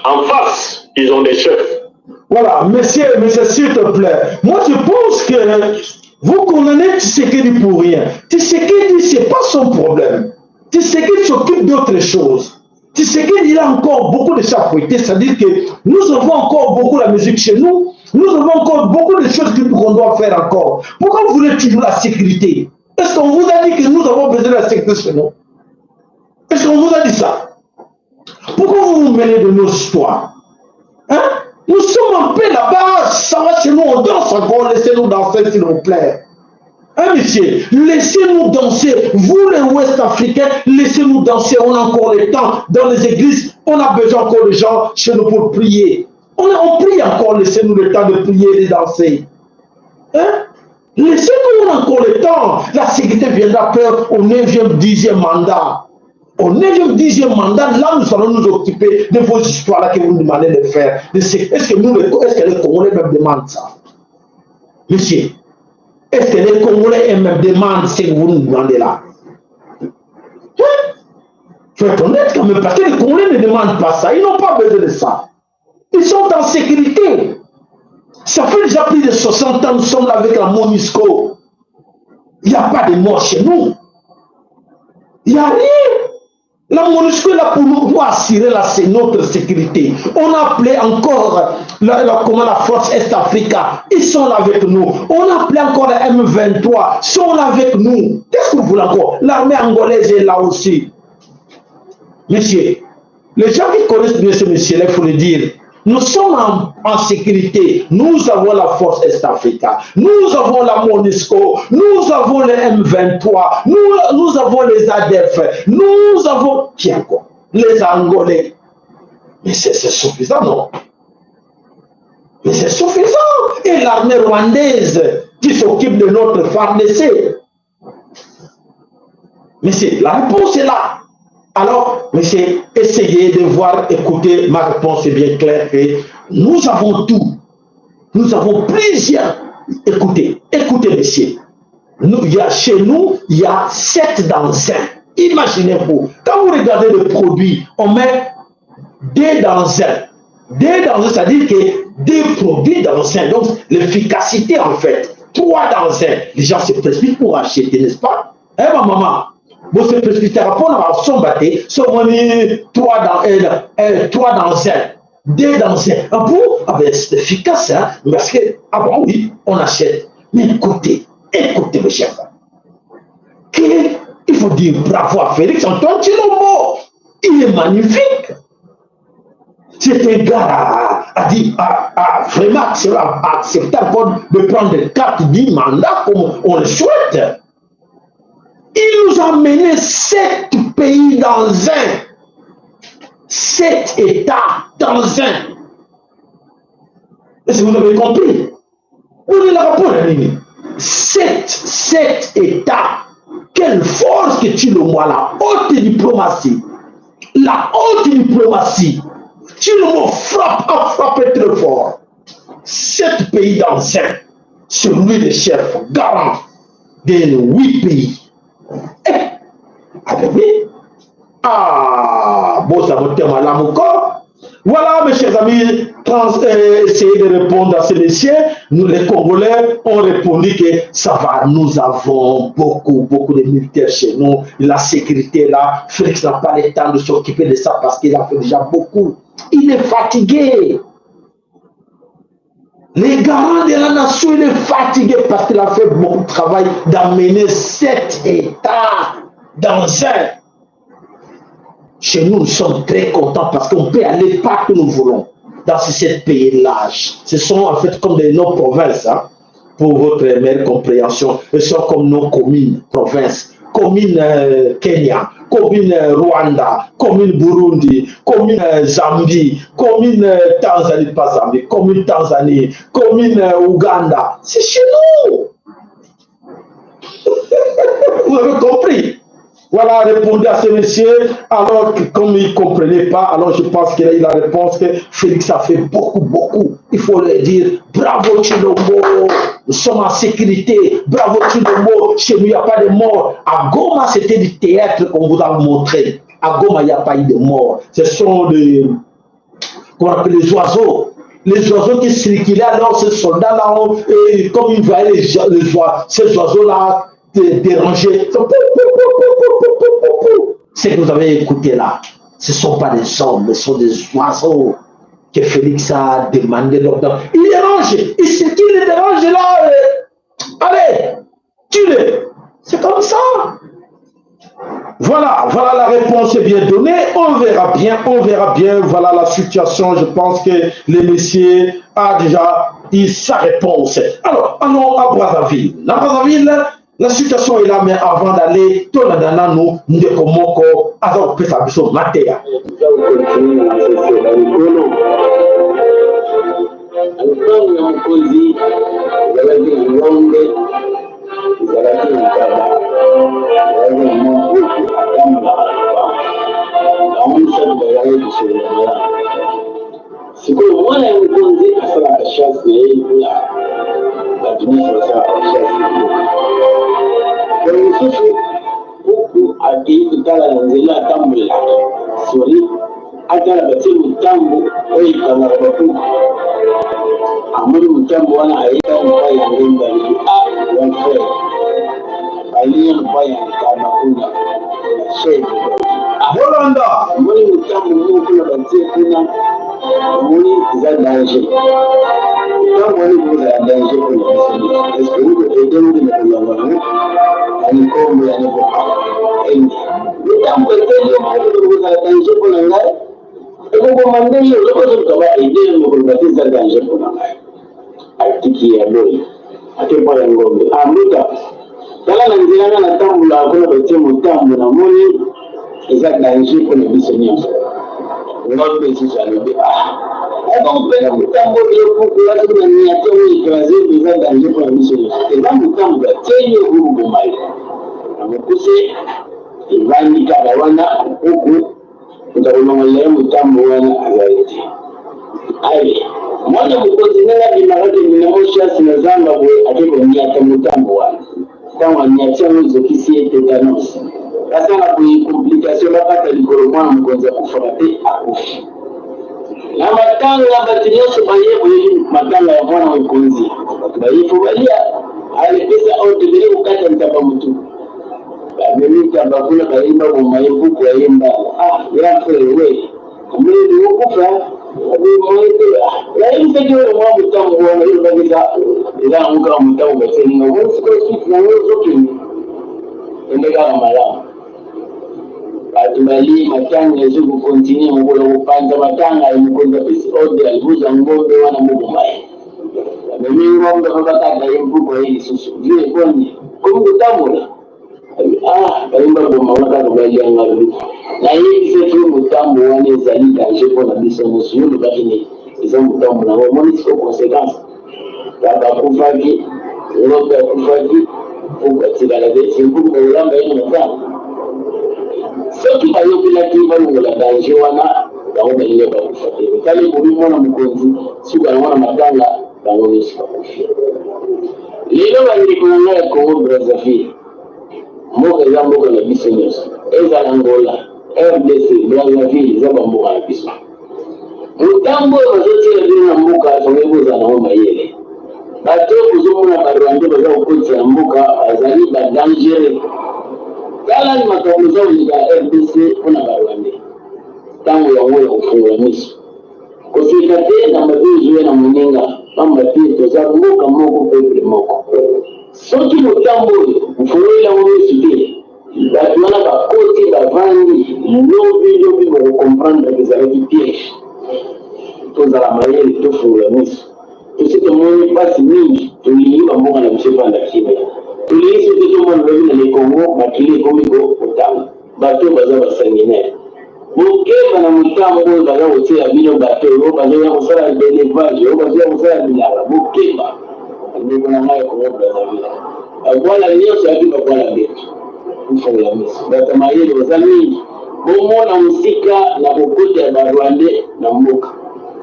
En face, ils ont des chefs. Voilà, monsieur, s'il te plaît. Moi, je pense que vous condamnez Tshisekedi pour rien. Tshisekedi, ce n'est pas son problème. Tshisekedi s'occupe d'autres choses. Tshisekedi, il a encore beaucoup de chapeauté. C'est-à-dire que nous avons encore beaucoup de musique chez nous. Nous avons encore beaucoup de choses qu'on doit faire encore. Pourquoi vous voulez toujours la sécurité? Est-ce qu'on vous a dit que nous avons besoin de la sécurité chez nous? Est-ce qu'on vous a dit ça? Pourquoi vous vous mêlez de nos histoires? Hein? Nous sommes en paix là-bas, ça va chez nous, on danse encore, laissez-nous danser s'il vous plaît. Hein, monsieur? Laissez-nous danser, vous les Ouest-Africains, laissez-nous danser, on a encore le temps. Dans les églises, on a besoin encore de gens chez nous pour prier. On prie encore, laissez-nous le temps de prier et de danser. Hein? Laissez-nous encore le temps. La sécurité viendra faire au 9e, 10e mandat. Au 9e, 10e mandat, là, nous allons nous occuper de vos histoires-là que vous nous demandez de faire. Est-ce que les Congolais me demandent ça? Monsieur, est-ce que les Congolais me demandent ce que vous nous demandez là? Il faut être honnête quand même, parce que les Congolais ne demandent pas ça. Ils n'ont pas besoin de ça. Ils sont en sécurité. Ça fait déjà plus de 60 ans, nous sommes là avec la MONUSCO. Il n'y a pas de mort chez nous. Il n'y a rien. La MONUSCO est là pour nous assurer notre sécurité. On a appelé encore la force Est-Africa. Ils sont là avec nous. On a appelé encore la M23. Ils sont là avec nous. Qu'est-ce que vous voulez encore? L'armée angolaise est là aussi. Monsieur, les gens qui connaissent bien ce monsieur-là, il faut le dire. Nous sommes en sécurité. Nous avons la force Est-Africa. Nous avons la MONUSCO. Nous avons les M23. Nous avons les ADF. Nous avons, tiens quoi, les Angolais. Mais c'est suffisant, non? Mais c'est suffisant. Et l'armée rwandaise qui s'occupe de notre FARDC. Mais la réponse est là. Alors, monsieur, essayez de voir, écoutez, ma réponse est bien claire que nous avons tout. Nous avons plusieurs. Écoutez, monsieur. Chez nous, il y a 7 dans 1. Imaginez-vous, quand vous regardez le produit, on met 2 dans 1. 2 dans 1, c'est-à-dire que 2 produits dans 1. Donc, l'efficacité, en fait, 3 dans 1. Les gens se précipitent pour acheter, n'est-ce pas? Eh, ma maman. Vous se précipitez à répondre à son bâté, soit 3 dans 1, 2 dans 1. Ah bon? Ah ben c'est efficace, hein? Parce que, ah bon, oui, on achète. Mais écoutez, mes chers frères. Il faut dire bravo à Félix Antoine Tshilombo. Il est magnifique. C'est un gars a dit, vraiment accepté encore de prendre 4 10 mandats comme on le souhaite. Il nous a mené 7 pays dans 1. 7 États dans 1. Est-ce que vous avez compris? Vous ne l'avez pas, 7 États. Quelle force que Tshilombo a, la haute diplomatie. La haute diplomatie. Tshilombo a frappé très fort. 7 pays dans 1. C'est lui le chef garant de 8 pays. Ah ben oui. Ah, bon, ça me tient à l'âme encore. Voilà, mes chers amis, essayez de répondre à ces messieurs. Nous, les Congolais, ont répondu que ça va. Nous avons beaucoup de militaires chez nous. La sécurité est là. Félix n'a pas le temps de s'occuper de ça parce qu'il a fait déjà beaucoup. Il est fatigué. Les garants de la nation, il est fatigué parce qu'il a fait beaucoup de travail d'amener 7 États dans 1. Chez nous, nous sommes très contents parce qu'on peut aller partout où nous voulons dans ces 7 pays-là. Ce sont en fait comme nos provinces, hein, pour votre meilleure compréhension. Ce sont comme nos communes, provinces. Commune Kenya, commune Rwanda, commune Burundi, commune Zambie, commune Tanzanie, pas Zambie, commune Tanzanie, commune Ouganda. C'est chez nous. Vous avez compris? Voilà, répondez à ce monsieur, alors que comme il ne comprenait pas, alors je pense qu'il a eu la réponse que Félix a fait beaucoup. Il faut le dire, bravo Tshilombo, nous sommes en sécurité, bravo Tshilombo, chez nous il n'y a pas de mort. À Goma, c'était du théâtre qu'on vous a montré. À Goma, il n'y a pas eu de mort. Ce sont qu'on appelle les oiseaux. Les oiseaux qui circulaient, alors ces soldats-là, comme ils voyaient ces oiseaux-là dérangés, ce que vous avez écouté là, ce ne sont pas des hommes, mais ce sont des oiseaux que Félix a demandé longtemps. Il dérange, il circule, il dérange là. Allez, tue-le. C'est comme ça. Voilà la réponse est bien donnée. On verra bien. Voilà la situation. Je pense que le monsieur a déjà eu sa réponse. Alors, allons à Brazzaville. La Brazzaville, la situation est là, mais avant d'aller, tout le monde nous dit comment on peut faire ça. Matéa. siku mwana mkonzi asala kashasi na yeye kula lakini sasa kashasi kwa Yusufu huku akiitala na nzela tambula sori atala bati mtambo oi kana rabatu amuri mtambo wana aita mpai ya ngenda ni wanfe aliye mpai ya kama kuna shehe Bolanda amuri mtambo kuna bati kuna amuri za danger mtambo ni kuna danger kuna est-ce que vous pouvez nous donner ani kombo ya nebo endi mtambo tele kuna danger kuna ngai ego mande yo loko tukaba ide mo kubatiza danger kuna ngai atiki ya loi atempa ya ngombe amuta kala na nzira na tambula kuna batie mutambo na moni eza danger kuna bisoni ngombe sisa lobe ego mpena mutambo yo kukula kuna ni atomi ikraze eza danger kuna bisoni eza mutambo tenye huru mai amukuse ibani kabawana huku utakulongelea mutambo wana azaliti aye mwana mkozi nela binarati minamosha sinazanga bwe ateko nyata mutambo wana kama nyata mwizo kisi tetanos kasana bwe komplikasyon bakata likolo mwana mkonza kufakate akufi na matanga batinyoso baye bwe matanga ya mwana mkonzi bayifu balia alipesa otebele ukata mtaba mtu Amerika bakula kaimba mumaibu kwa imba ya kwewe kumeli ukufa mumaibu ya hivi mwa mtambo wana hiyo kabisa ila muka mtambo bateni na wonsi kwa siku na wewe kini endeka malama atumali matanga yesu kukontinue mbola kupanda matanga imekwenda pisi ode alibuza ngombe wana mungu mai mimi ngombe babaka kaimbu kwa hii susu je kwani kumbe tambola kaimba goma waka kubali ya ngaru na hii kisetu mutambo wane zali danger pona biso musulu bakini izo mutambo na wamoni siko consequence baba kufaki urobe kufaki ukatila la beti mbuku ulamba yenu mutambo soki bayo bila kiba ngola danger wana baona ile ba kufaki kali kulimona mkonzi siku anaona matanga baona siko lilo bali kuna ko Brazzaville mboka za mboka na biso nyonso eza na Angola RDC Brazzaville za mboka na biso mutambo bazotia bino na mboka tongeboza na mayele bato kuzomona barwande baza kokotisa na mboka azali ba danger kala ni makambo zao ya RDC kuna barwande tango ya uwe kufungula miso kosika te na mabuzu na muninga mamba tito za mboka moko pepe moko soki mutambo ufuwela unesite batwana bakoti bavandi lobi bakokomprendre ezalaki piège tozala mayele tofungula miso tosi tomoni mpasi mingi tolingi bamboka na biso evanda kimia tolingi soki tomona lobi na lekongo makili ekomiko kotanga bato baza basanguinaire bokeba na mutambo oyo baza kotia bino bato oyo bazoya kosala belevage oyo bazoya kosala bilala bokeba ndeko na ngai kongo Brazzaville akwala nyonso yaki bakwala betu kufunga miso bato mayele baza mingi bomona mosika na kokota ya barwande na mboka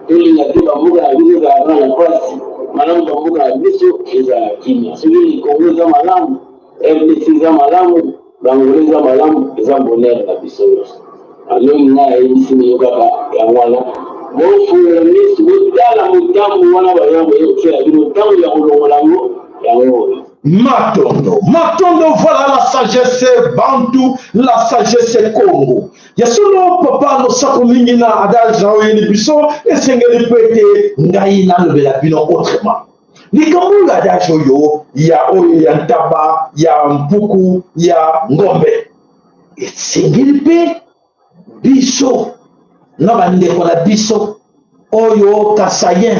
tolinga te bamboka na biso ezalaka na pasi malamu bamboka na biso ezala kimia soki likongo eza malamu RDC eza malamu bangolo eza malamu eza bonere na biso nyonso alongi ngai ayebisi bino kaka yango wana bofunga miso botala mutambo wana bayango eyokela bino ntango ya kolongola yango yango oyo Matondo, voilà la sagesse Bantu, la sagesse Congo. Yasuno papa no sako mingi na adage oyeni biso esengeli pete ngai na lobela bino autrement. Likambo la adage oyo ya oyo ya ntaba, ya mpuku, ya ngombe. Esengeli pe biso na bandeko na biso oyo kasayen,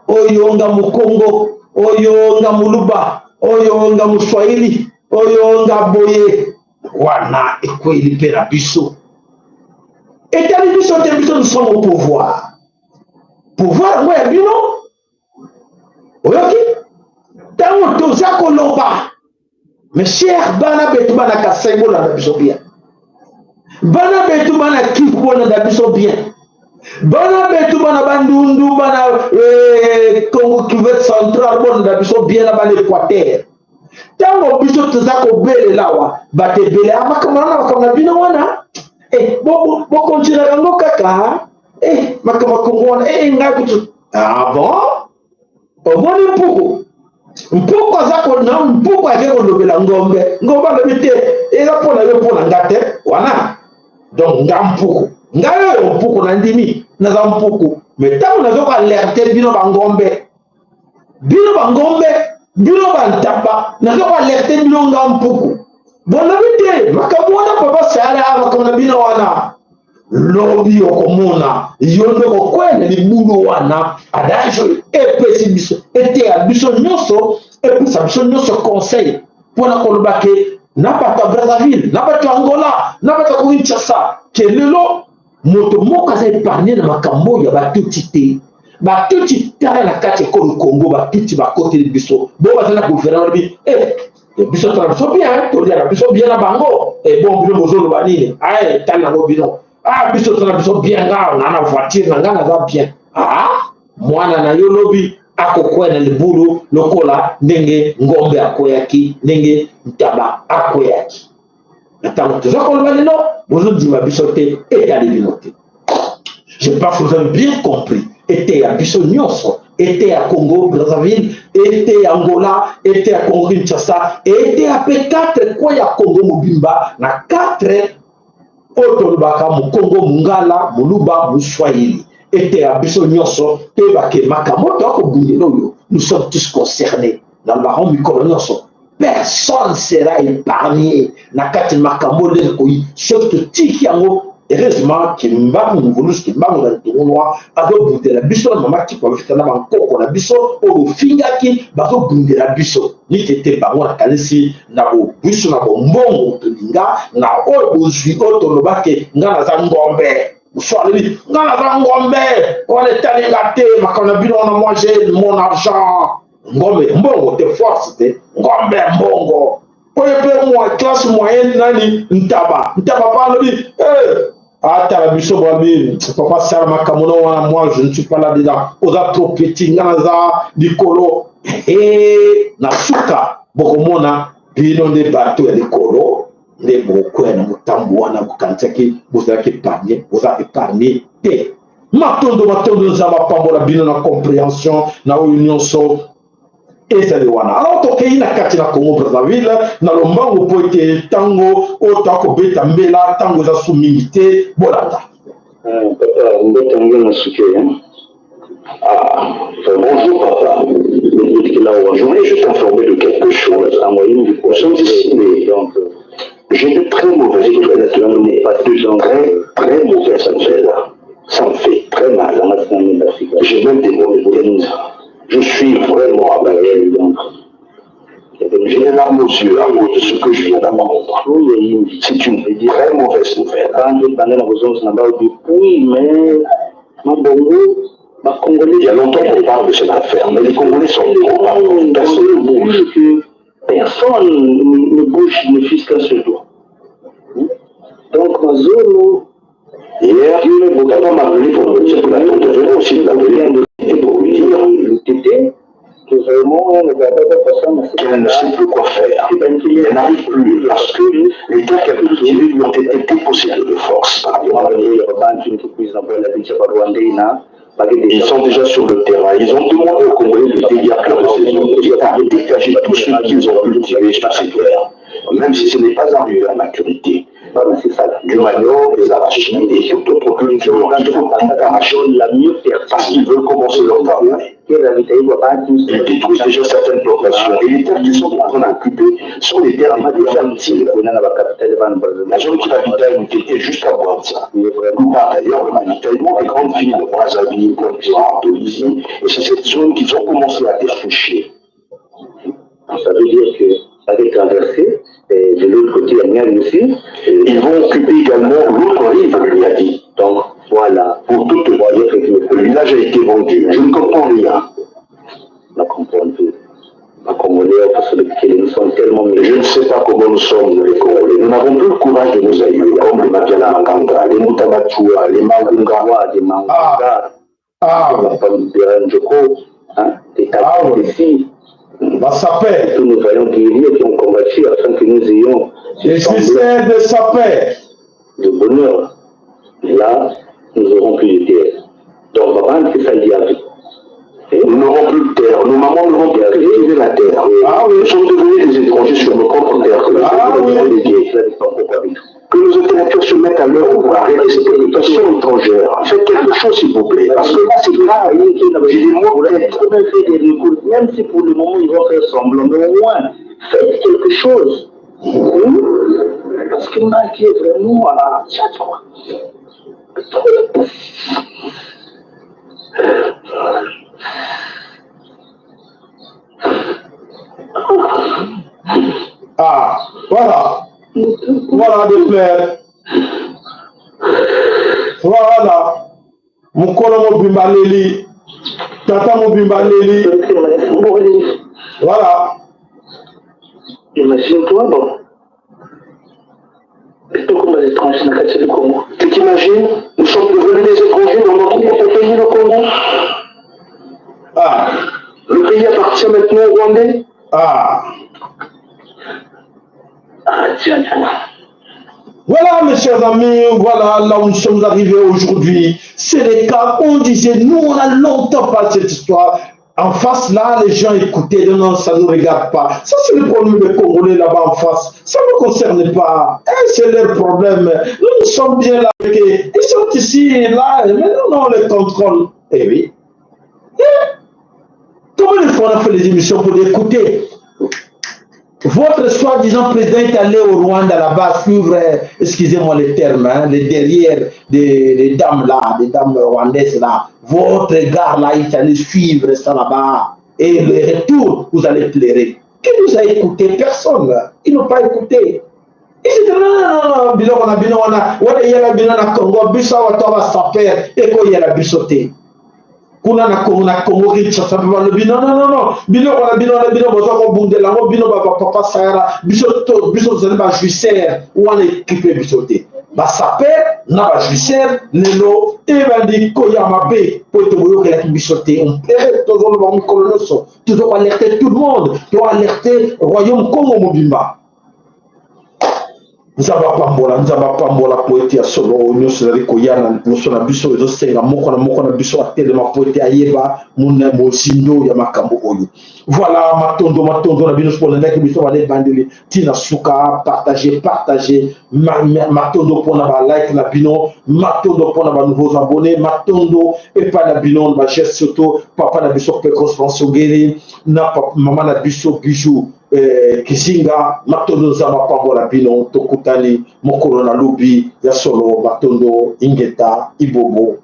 oyo nga mukongo, oyo nga muluba. Oyo nga muswahili oyo nga boye wana ekweli pe na biso etali biso te biso nous sommes au pouvoir yango ya bino oyoki ntango toza koloba mes chers bana betu bana kasai bolanda biso bien bana betu bana kivu bolanda biso bien Bana betu bana bandundu bana Congo cuvette centrale bon da biso bien na bana Équateur. Tango biso tuzako bele lawa bate bele amakamana bino wana bo continue kango kaka makama wana ngakutu ah bon omoni mpuku zako na mpuku akeko lobela ngombe na bite eza pona ngate wana donc ngampuku ngayo mpuku na ndimi na za mpuku metango nazo ka alerte bino bangombe bino bantaba nazo ka alerte bino ngampuku bona bite makamwana papa sala makamwana bino wana lobi okomona yondo kokwene libulu wana adajo epesi biso ete ya biso nyonso epesa biso nyonso conseil pona kolobake napata Brazzaville napata Angola napata Kinshasa kelelo moto moko aza épargné na makambo ya batuti te batuti tala na kati ekolo Congo batuti bakoteli biso bo baza na gouvernement bi biso tala biso bien tolia biso bien na bango bon bino bozoloba nini tala nango bino biso tala biso bien ngao na voiture na nga naza bien mwana na yo lobi akokwena libulu lokola ndenge ngombe akoyaki ndenge ntaba akoyaki ntango toza koloba lelo bozodima biso te etali bino te. Je pense que vous avez bien compris. Était à biso nyonso, était à Congo Brazzaville, était à Angola, était à Congo Kinshasa, était à P4 quoi ya Congo Mobimba na 4 otolobaka mu Congo Mungala Muluba Muswahili. Était à biso nyonso te bake makamoto ko bundelo. Nous sommes tous concernés dans le baron mikolo nyonso. Personne sera épargné na kati makambo le koyi surtout tiki yango. Heureusement que nous avons voulu que nous avons tournoi avec la biso maman qui peut faire na banko na biso au finga qui bazo bunde la biso ni tete bango na kalisi na bo biso na bo mbongo tolinga na o bozwi otolobake ngana za ngombe uswali ngana za ngombe on est allé gâter makana bino na manger mon argent ngombe mbongo te force te ngombe mbongo oye pe moi classe moyenne nani ntaba pa lobi la biso babi papa sala makamono wana moi je ne suis pas là dedans oza trop petit nganaza likolo na suka bokomona bino nde bato ya likolo nde bokwena motambo wana bokantisaki bozalaki épargné boza épargné te matondo za bapambola bino na compréhension na oyo nyonso ezali wana. Alors tokei na kati na Congo Brazzaville na lombango po ete tango oyo takobeta mbela tango eza su mingi te bolanda mbeta ngena suke bonjour papa aujourd'hui je t'informer de quelque chose nous sommes ici donc j'ai de très mauvaises nouvelles très mauvaises nouvelles ça me fait très mal j'ai même des mauvaises. Je suis vraiment abalayé, donc j'ai les larmes aux yeux à cause de ce que je viens d'apprendre. C'est une très mauvaise nouvelle. Il y a longtemps qu'on parle de cette affaire, mais les Congolais sont trop. Personne ne bouge. Personne ne bouge, ne fiche qu'un seul doigt. Donc, ma zone, hier, Bokaba m'a appelé pour me dire que la tante venait aussi de l'appeler pour lui dire que vraiment qu'elle ne sait plus quoi faire. Elle n'arrive plus parce que les terres qu'elle cultivait lui ont été dépossédées de force. Ils sont déjà sur le terrain. Ils ont demandé aux Congolais de dégager de ces zones et de dégager tout ce qu'ils ont cultivé sur ces terres. Même si ce n'est pas arrivé à maturité. Du manioc, des arachides et toute autre culture, il faut tout arracher parce qu'ils veulent commencer leur travail. Ils détruisent déjà certaines plantations et les terres qui sont en train d'occuper sont les terres les plus fertiles. La zone qui l'habitaille était juste à Bouanza. Par ailleurs, le ravitaillement des grandes villes de Brazzaville, de Lizy, et c'est cette zone qu'ils ont commencé à défricher. Ça veut dire que ça va être inversé. Et de l'autre côté, il y a aussi. Ils vont occuper également l'autre rive, lui a dit. Donc, voilà. Pour tout te dire que le village a été vendu. Je ne comprends rien. Je comprends plus. Je ne sais pas comment nous sommes, les Congolais. nous n'avons plus le courage de nous aïeux, comme les Madiala Manganga, les Moutamachua, les Mangungawa, les Manganga, les Njoko, les Tapas ici. Tous nos vaillants guerriers qui ont combattu afin que nous ayons les systèmes de sapin de bonheur. Là, nous aurons plus de terre. Donc, maman, c'est ça l'IAV. Nous n'aurons plus de terre. Nos mamans n'auront plus cultiver la terre. Nous sommes devenus des étrangers sur nos propres terres. Que nos intellectuels se mettent à leur ouvrage. Arrêtez cette éducation étrangère. Faites quelque chose, s'il vous plaît. Parce que là, c'est grave. J'ai des mots peut-être. Même si pour le moment, ils vont faire semblant, mais au moins, faites quelque chose. Parce qu'il manquait vraiment à chaque fois. Ah, voilà. Voilà des fleurs. Voilà. Mukolo Mobimba Leli. Tata Mobimba Leli. Voilà. Imagine-toi, bon. Comme les étrangers dans le Congo. Tu t'imagines? Nous sommes devenus des étrangers dans notre propre pays, le Congo. Ah. Le pays appartient maintenant aux Rwandais. Ah. Tiens. Voilà, mes chers amis, voilà là où nous sommes arrivés aujourd'hui. C'est le cas, on disait, nous on a longtemps parlé de cette histoire. En face là, les gens écoutaient, non, ça ne nous regarde pas. Ça c'est le problème des Congolais là-bas en face. Ça ne nous concerne pas. C'est leur problème. Nous sommes bien là. Ils sont ici et là, mais nous on les contrôle. Eh oui. Comment les fois on a fait les émissions pour l'écouter? Votre soi-disant président est allé au Rwanda là-bas suivre, excusez-moi les termes, hein, les derrière des dames là, des dames rwandaises là. Votre gars là, il est allé suivre ça là-bas. Et le retour, vous allez pleurer. Qui nous a écouté? Personne. Ils n'ont pas écouté. Ils disent non, il y a la Congo, Bissau, saper, et quoi il y a la bissoté. Kuna na Congo Kinshasa non bino on a bino bozo ko bundela ngo bino ba papa Sahara biso zali ba juicer ou on équipe bisoté ba saper na ba juicer lelo e bandi ko ya mabe po to boyo kala bisoté on peut toujours le bon colonoso tu dois alerter tout le monde, tu dois alerter royaume Congo Mobimba. Nous avons pambola poétie à solo, nous sommes koyana, nous sommes biso, nous sommes moko na biso à telle ma poétie ayeba, mon sindo ya makambo oyo. Voilà, matondo na biso pour le nek biso aller bandeli, tina suka, partager, matondo pour na ba like na bino, matondo pour na ba nouveaux abonnés, matondo et pas na bino ba geste surtout, papa na biso Pekos François na maman na biso bijou. Kizinga matondo za mapambola bino tokutani mokolo na lobi ya solo matondo ingeta ibobo